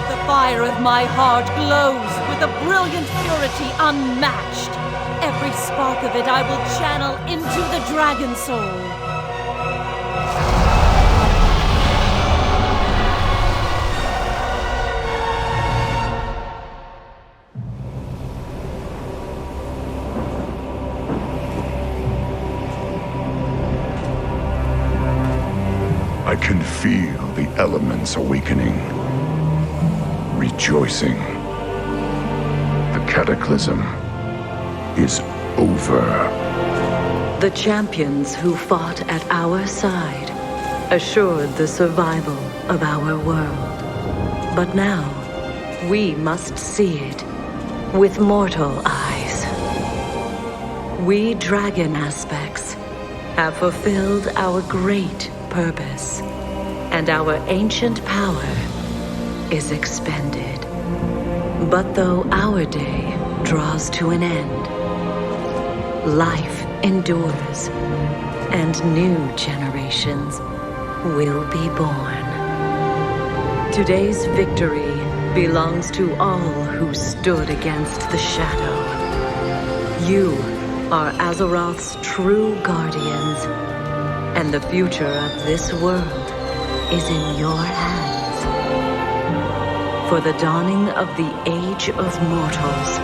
The fire of my heart glows with a brilliant purity unmatched. Every spark of it I will channel into the Dragon Soul. I can feel the elements awakening, rejoicing. The Cataclysm is over. The champions who fought at our side assured the survival of our world. But now, we must see it with mortal eyes. We dragon aspects have fulfilled our great purpose, and our ancient power is expended. But though our day draws to an end, life endures, and new generations will be born. Today's victory belongs to all who stood against the shadow. You are Azeroth's true guardians, and the future of this world is in your hands. For the dawning of the Age of Mortals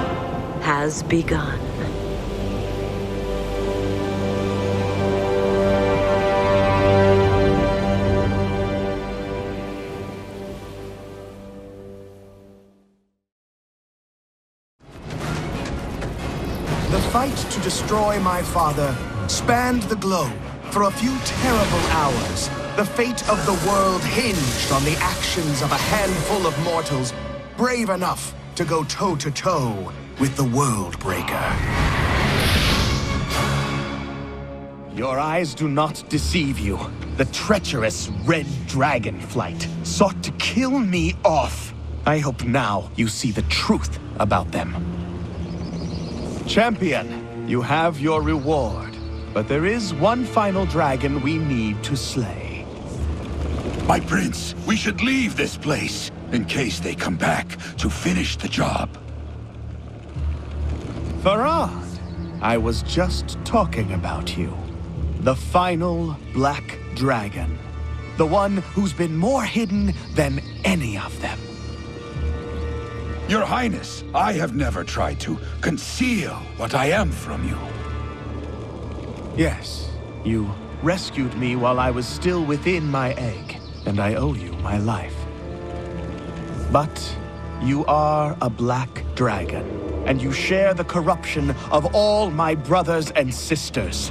has begun. The fight to destroy my father spanned the globe. For a few terrible hours, the fate of the world hinged on the actions of a handful of mortals brave enough to go toe-to-toe with the Worldbreaker. Your eyes do not deceive you. The treacherous Red Dragon Flight sought to kill me off. I hope now you see the truth about them. Champion, you have your reward. But there is one final dragon we need to slay. My prince, we should leave this place in case they come back to finish the job. Farad, I was just talking about you. The final Black Dragon. The one who's been more hidden than any of them. Your Highness, I have never tried to conceal what I am from you. Yes, you rescued me while I was still within my egg, and I owe you my life. But you are a black dragon, and you share the corruption of all my brothers and sisters.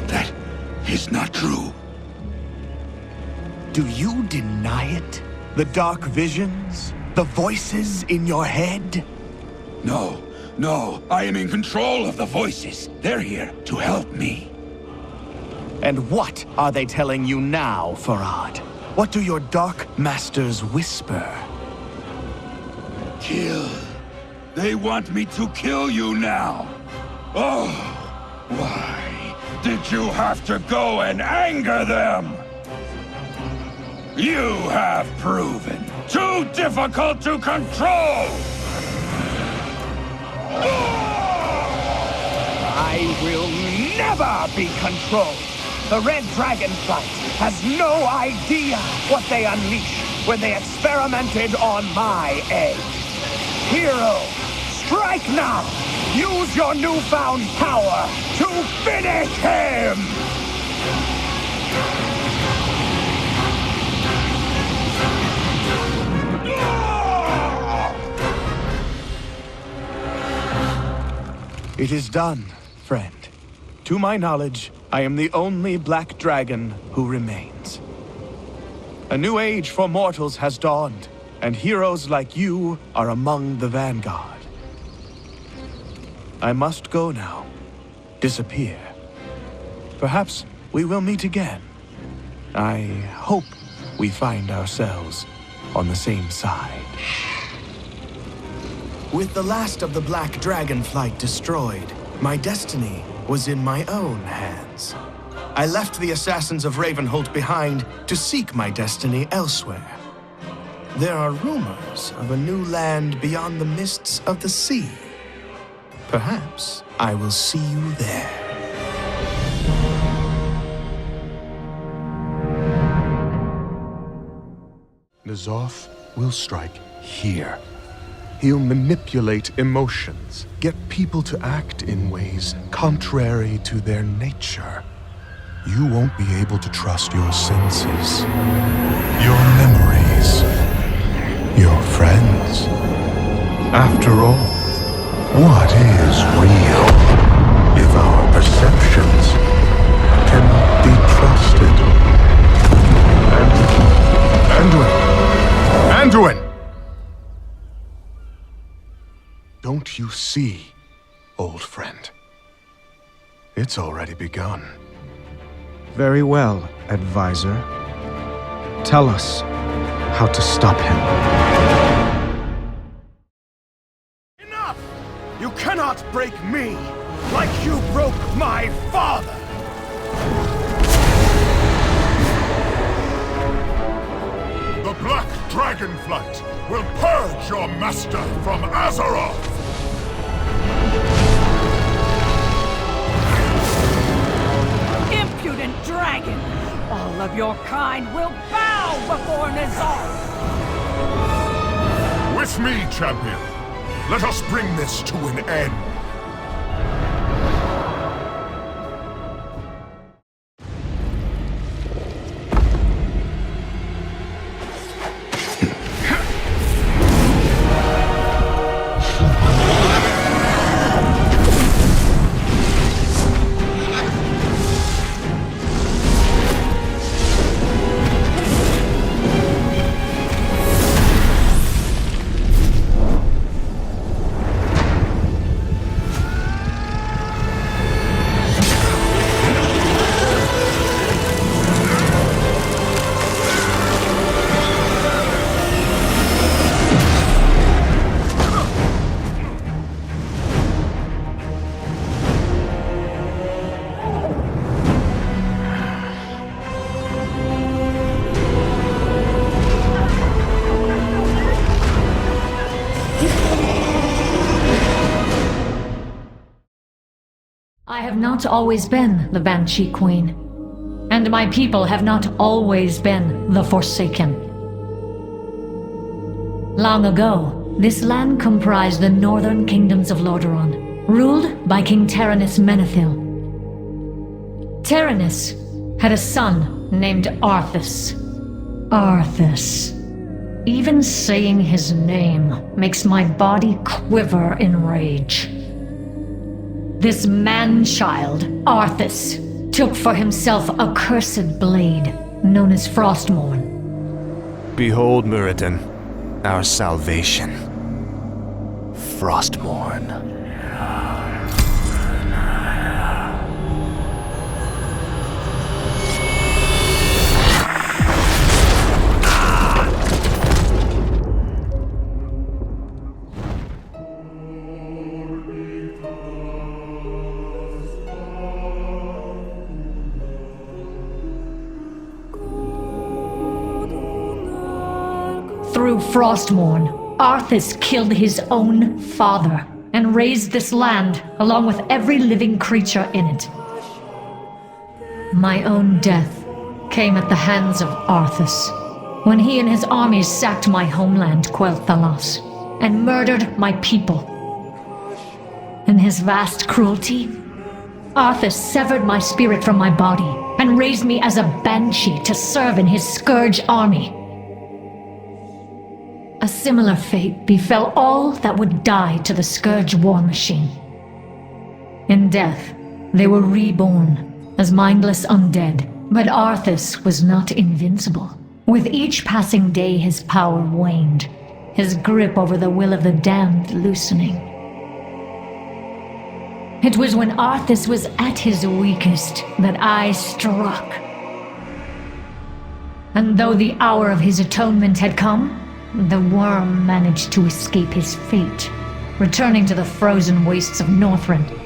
That is not true. Do you deny it? The dark visions? The voices in your head? No. No, I am in control of the voices. They're here to help me. And what are they telling you now, Farad? What do your dark masters whisper? Kill. They want me to kill you now. Oh, why did you have to go and anger them? You have proven too difficult to control! I will never be controlled! The Red Dragonflight has no idea what they unleashed when they experimented on my egg. Hero, strike now! Use your newfound power to finish him! It is done, friend. To my knowledge, I am the only black dragon who remains. A new age for mortals has dawned, and heroes like you are among the vanguard. I must go now. Disappear. Perhaps we will meet again. I hope we find ourselves on the same side. With the last of the Black Dragonflight destroyed, my destiny was in my own hands. I left the assassins of Ravenholt behind to seek my destiny elsewhere. There are rumors of a new land beyond the mists of the sea. Perhaps I will see you there. N'Zoth will strike here. He'll manipulate emotions, get people to act in ways contrary to their nature. You won't be able to trust your senses, your memories, your friends. After all, what is real if our perceptions cannot be trusted? Anduin! Don't you see, old friend? It's already begun. Very well, advisor. Tell us how to stop him. Enough! You cannot break me like you broke my father! The Black Dragonflight will purge your master from Azeroth! Impudent dragon! All of your kind will bow before N'Zoth! With me, champion! Let us bring this to an end! I have not always been the Banshee Queen, and my people have not always been the Forsaken. Long ago, this land comprised the northern kingdoms of Lordaeron, ruled by King Terenas Menethil. Terenas had a son named Arthas. Arthas. Even saying his name makes my body quiver in rage. This man-child, Arthas, took for himself a cursed blade known as Frostmourne. Behold, Muradin, our salvation. Frostmourne. Through Frostmourne, Arthas killed his own father and raised this land along with every living creature in it. My own death came at the hands of Arthas, when he and his armies sacked my homeland, Quel'Thalas, and murdered my people. In his vast cruelty, Arthas severed my spirit from my body and raised me as a banshee to serve in his scourge army. A similar fate befell all that would die to the scourge war machine. In death, they were reborn as mindless undead, but Arthas was not invincible. With each passing day, his power waned, his grip over the will of the damned loosening. It was when Arthas was at his weakest that I struck. And though the hour of his atonement had come, the worm managed to escape his fate, returning to the frozen wastes of Northrend.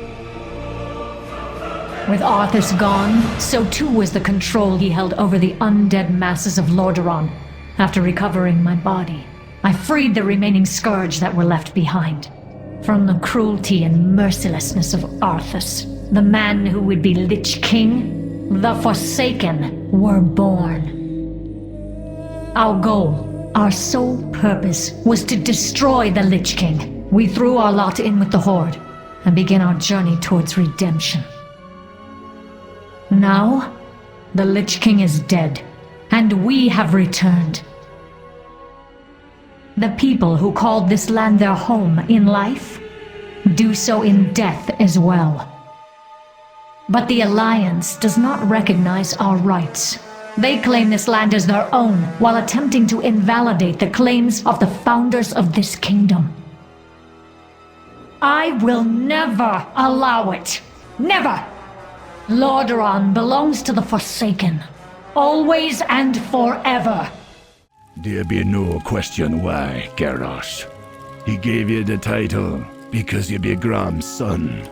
With Arthas gone, so too was the control he held over the undead masses of Lordaeron. After recovering my body, I freed the remaining scourge that were left behind. From the cruelty and mercilessness of Arthas, the man who would be Lich King, the Forsaken, were born. Our goal, our sole purpose, was to destroy the Lich King. We threw our lot in with the Horde, and began our journey towards redemption. Now, the Lich King is dead, and we have returned. The people who called this land their home in life do so in death as well. But the Alliance does not recognize our rights. They claim this land as their own while attempting to invalidate the claims of the founders of this kingdom. I will never allow it. Never! Lordaeron belongs to the Forsaken, always and forever. There be no question why, Garrosh. He gave you the title because you be Gram's son,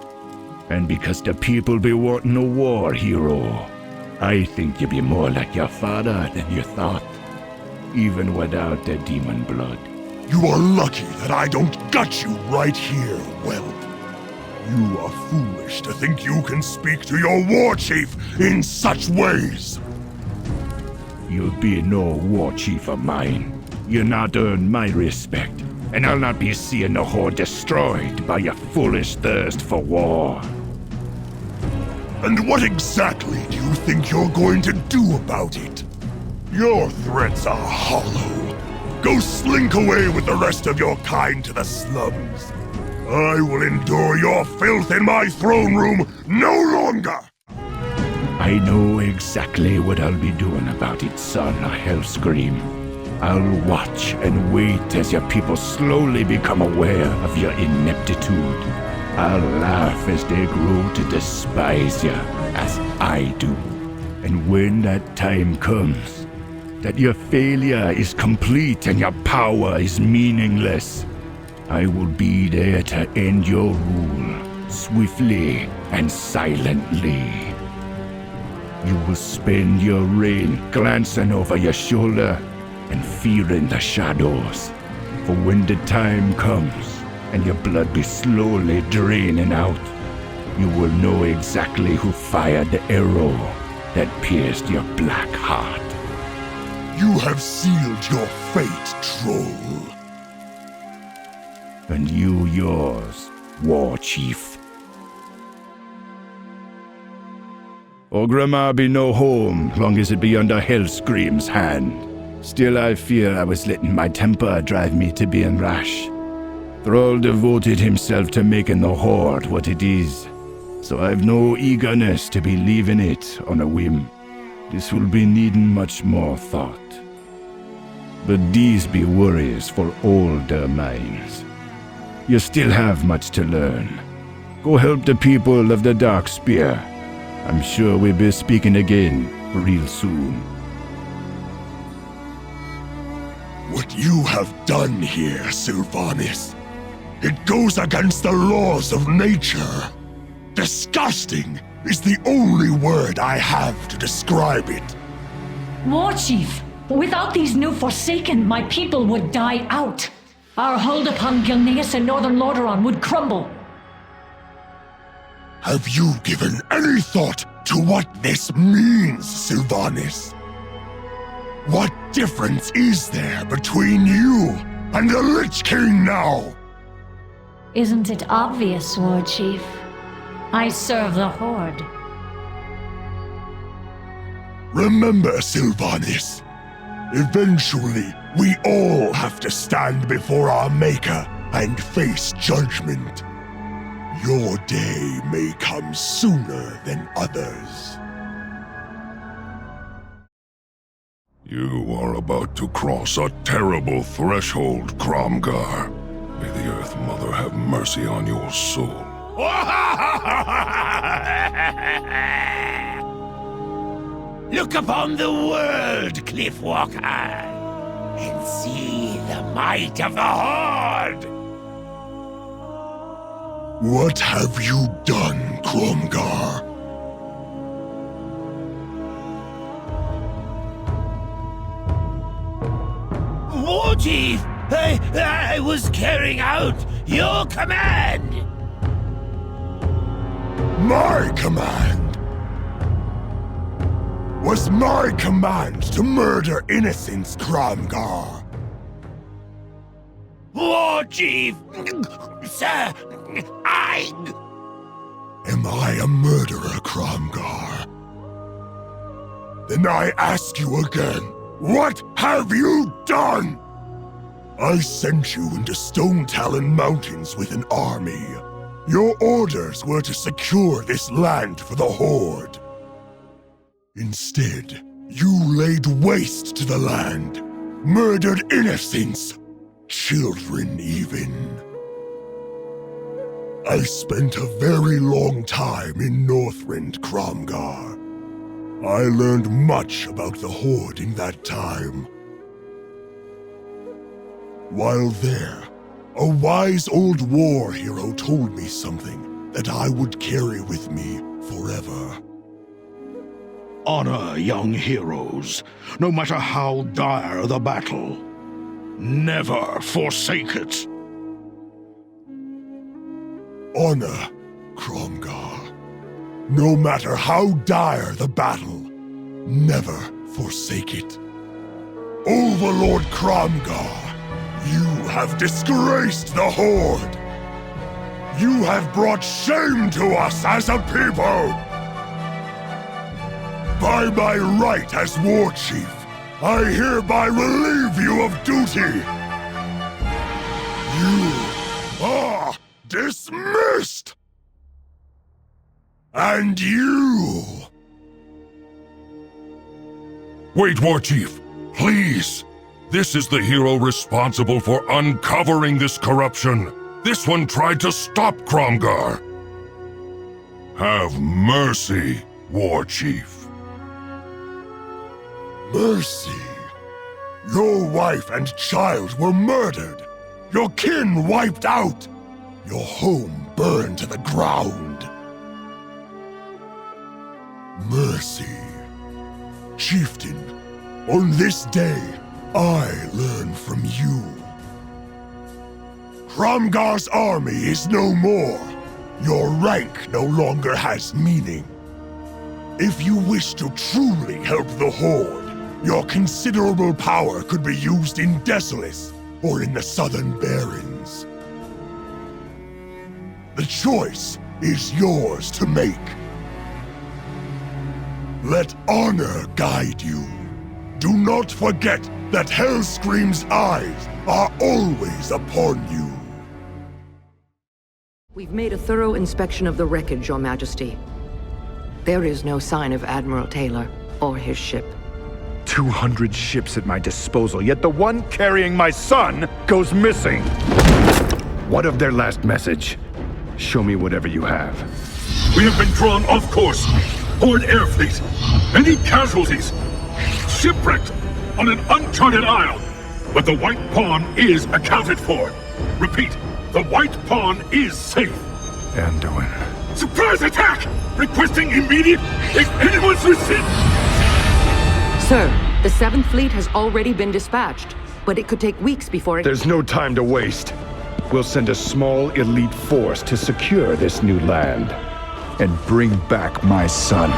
and because the people be wanting a war hero. I think you be more like your father than you thought, even without the demon blood. You are lucky that I don't gut you right here, Well. You are foolish to think you can speak to your Warchief in such ways. You'll be no Warchief of mine. You'll not earn my respect, and I'll not be seeing the Horde destroyed by your foolish thirst for war. And what exactly do you think you're going to do about it? Your threats are hollow. Go slink away with the rest of your kind to the slums. I will endure your filth in my throne room no longer! I know exactly what I'll be doing about it, son of Hellscream. I'll watch and wait as your people slowly become aware of your ineptitude. I'll laugh as they grow to despise you, as I do. And when that time comes, that your failure is complete and your power is meaningless, I will be there to end your rule, swiftly and silently. You will spend your reign glancing over your shoulder and fearing the shadows. For when the time comes and your blood be slowly draining out, you will know exactly who fired the arrow that pierced your black heart. You have sealed your fate, Troll. And you yours, Warchief. Orgrimmar be no home, long as it be under Hellscream's hand. Still I fear I was letting my temper drive me to being rash. Thrall devoted himself to making the Horde what it is, so I've no eagerness to be leaving it on a whim. This will be needing much more thought. But these be worries for older minds. You still have much to learn. Go help the people of the Dark Spear. I'm sure we'll be speaking again real soon. What you have done here, Sylvanas, it goes against the laws of nature. Disgusting is the only word I have to describe it. Warchief, without these new Forsaken, my people would die out. Our hold upon Gilneas and Northern Lordaeron would crumble. Have you given any thought to what this means, Sylvanas. What difference is there between you and the Lich King now? Isn't it obvious, Warchief? I serve the Horde. Remember, Sylvanas, eventually we all have to stand before our Maker and face judgment. Your day may come sooner than others. You are about to cross a terrible threshold, Kromgar. May the Earth Mother have mercy on your soul. Look upon the world, Cliffwalker, and see the might of the Horde! What have you done, Kromgar? Warchief! I was carrying out your command! My command? Was my command to murder innocents, Kromgar? Warchief! Sir, Am I a murderer, Kromgar? Then I ask you again, what have you done? I sent you into Stone Talon Mountains with an army. Your orders were to secure this land for the Horde. Instead, you laid waste to the land, murdered innocents, children even. I spent a very long time in Northrend, Kromgar. I learned much about the Horde in that time. While there, a wise old war hero told me something that I would carry with me forever. Honor young heroes, no matter how dire the battle. Never forsake it. Honor, Kromgar. No matter how dire the battle, never forsake it. Overlord Kromgar, you have disgraced the Horde. You have brought shame to us as a people. By my right as Warchief, I hereby relieve you of duty. You are dismissed! And you... Wait, Warchief, please! This is the hero responsible for uncovering this corruption. This one tried to stop Kromgar. Have mercy, Warchief. Mercy? Your wife and child were murdered. Your kin wiped out. Your home burned to the ground. Mercy. Chieftain, on this day, I learn from you. Kromgar's army is no more. Your rank no longer has meaning. If you wish to truly help the Horde, your considerable power could be used in Desolus or in the Southern Barrens. The choice is yours to make. Let honor guide you. Do not forget that Hellscream's eyes are always upon you. We've made a thorough inspection of the wreckage, Your Majesty. There is no sign of Admiral Taylor or his ship. 200 ships at my disposal, yet the one carrying my son goes missing. What of their last message? Show me whatever you have. We have been drawn off course. Horde air fleet. Many casualties. Shipwrecked on an uncharted isle. But the White Pawn is accounted for. Repeat, the White Pawn is safe. Anduin. Surprise attack! Requesting immediate, if anyone's received. Sir, the 7th Fleet has already been dispatched, but it could take weeks before it... There's no time to waste. We'll send a small elite force to secure this new land. and bring back my son.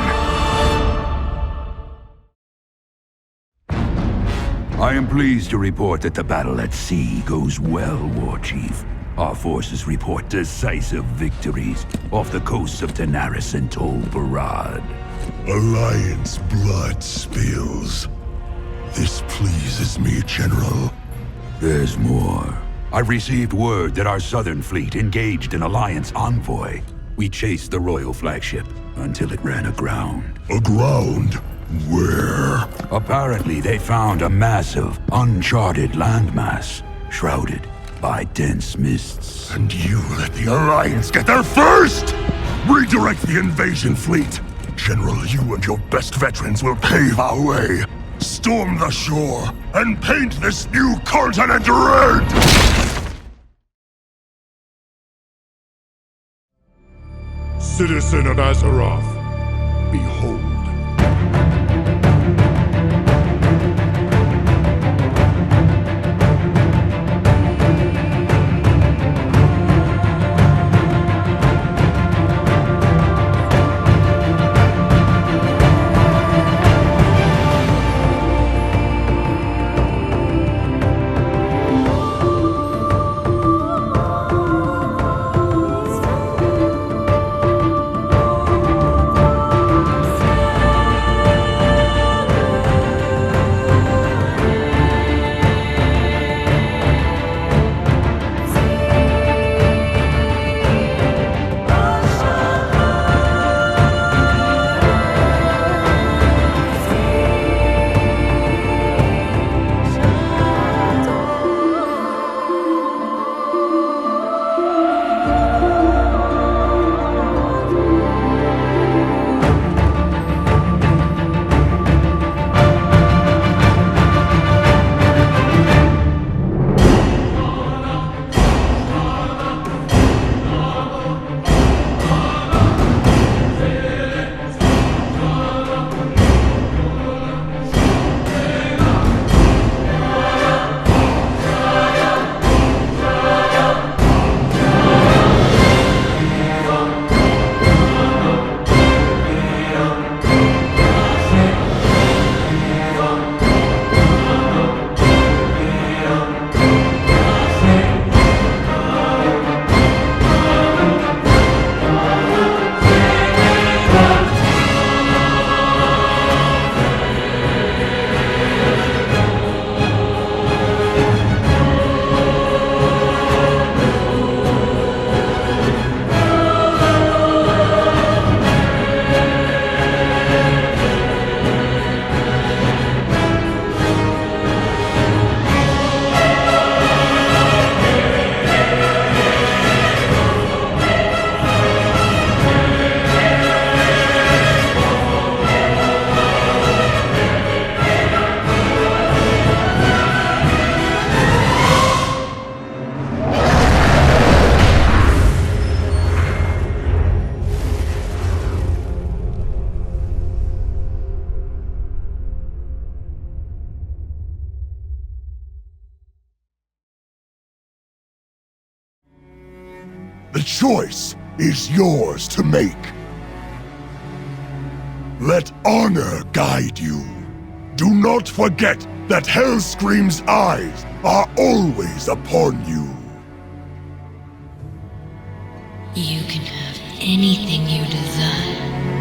I am pleased to report that the battle at sea goes well, Warchief. Our forces report decisive victories off the coasts of Daenerys and Tol Barad. Alliance blood spills. This pleases me, General. There's more. I received word that our southern fleet engaged an Alliance envoy. We chased the royal flagship until it ran aground. Aground? Where? Apparently, they found a massive, uncharted landmass, shrouded by dense mists. And you let the Alliance get there first! Redirect the invasion fleet! General, you and your best veterans will pave our way. Storm the shore, and paint this new continent red! Citizen of Azeroth, behold. The choice is yours to make. Let honor guide you. Do not forget that Hellscream's eyes are always upon you. You can have anything you desire.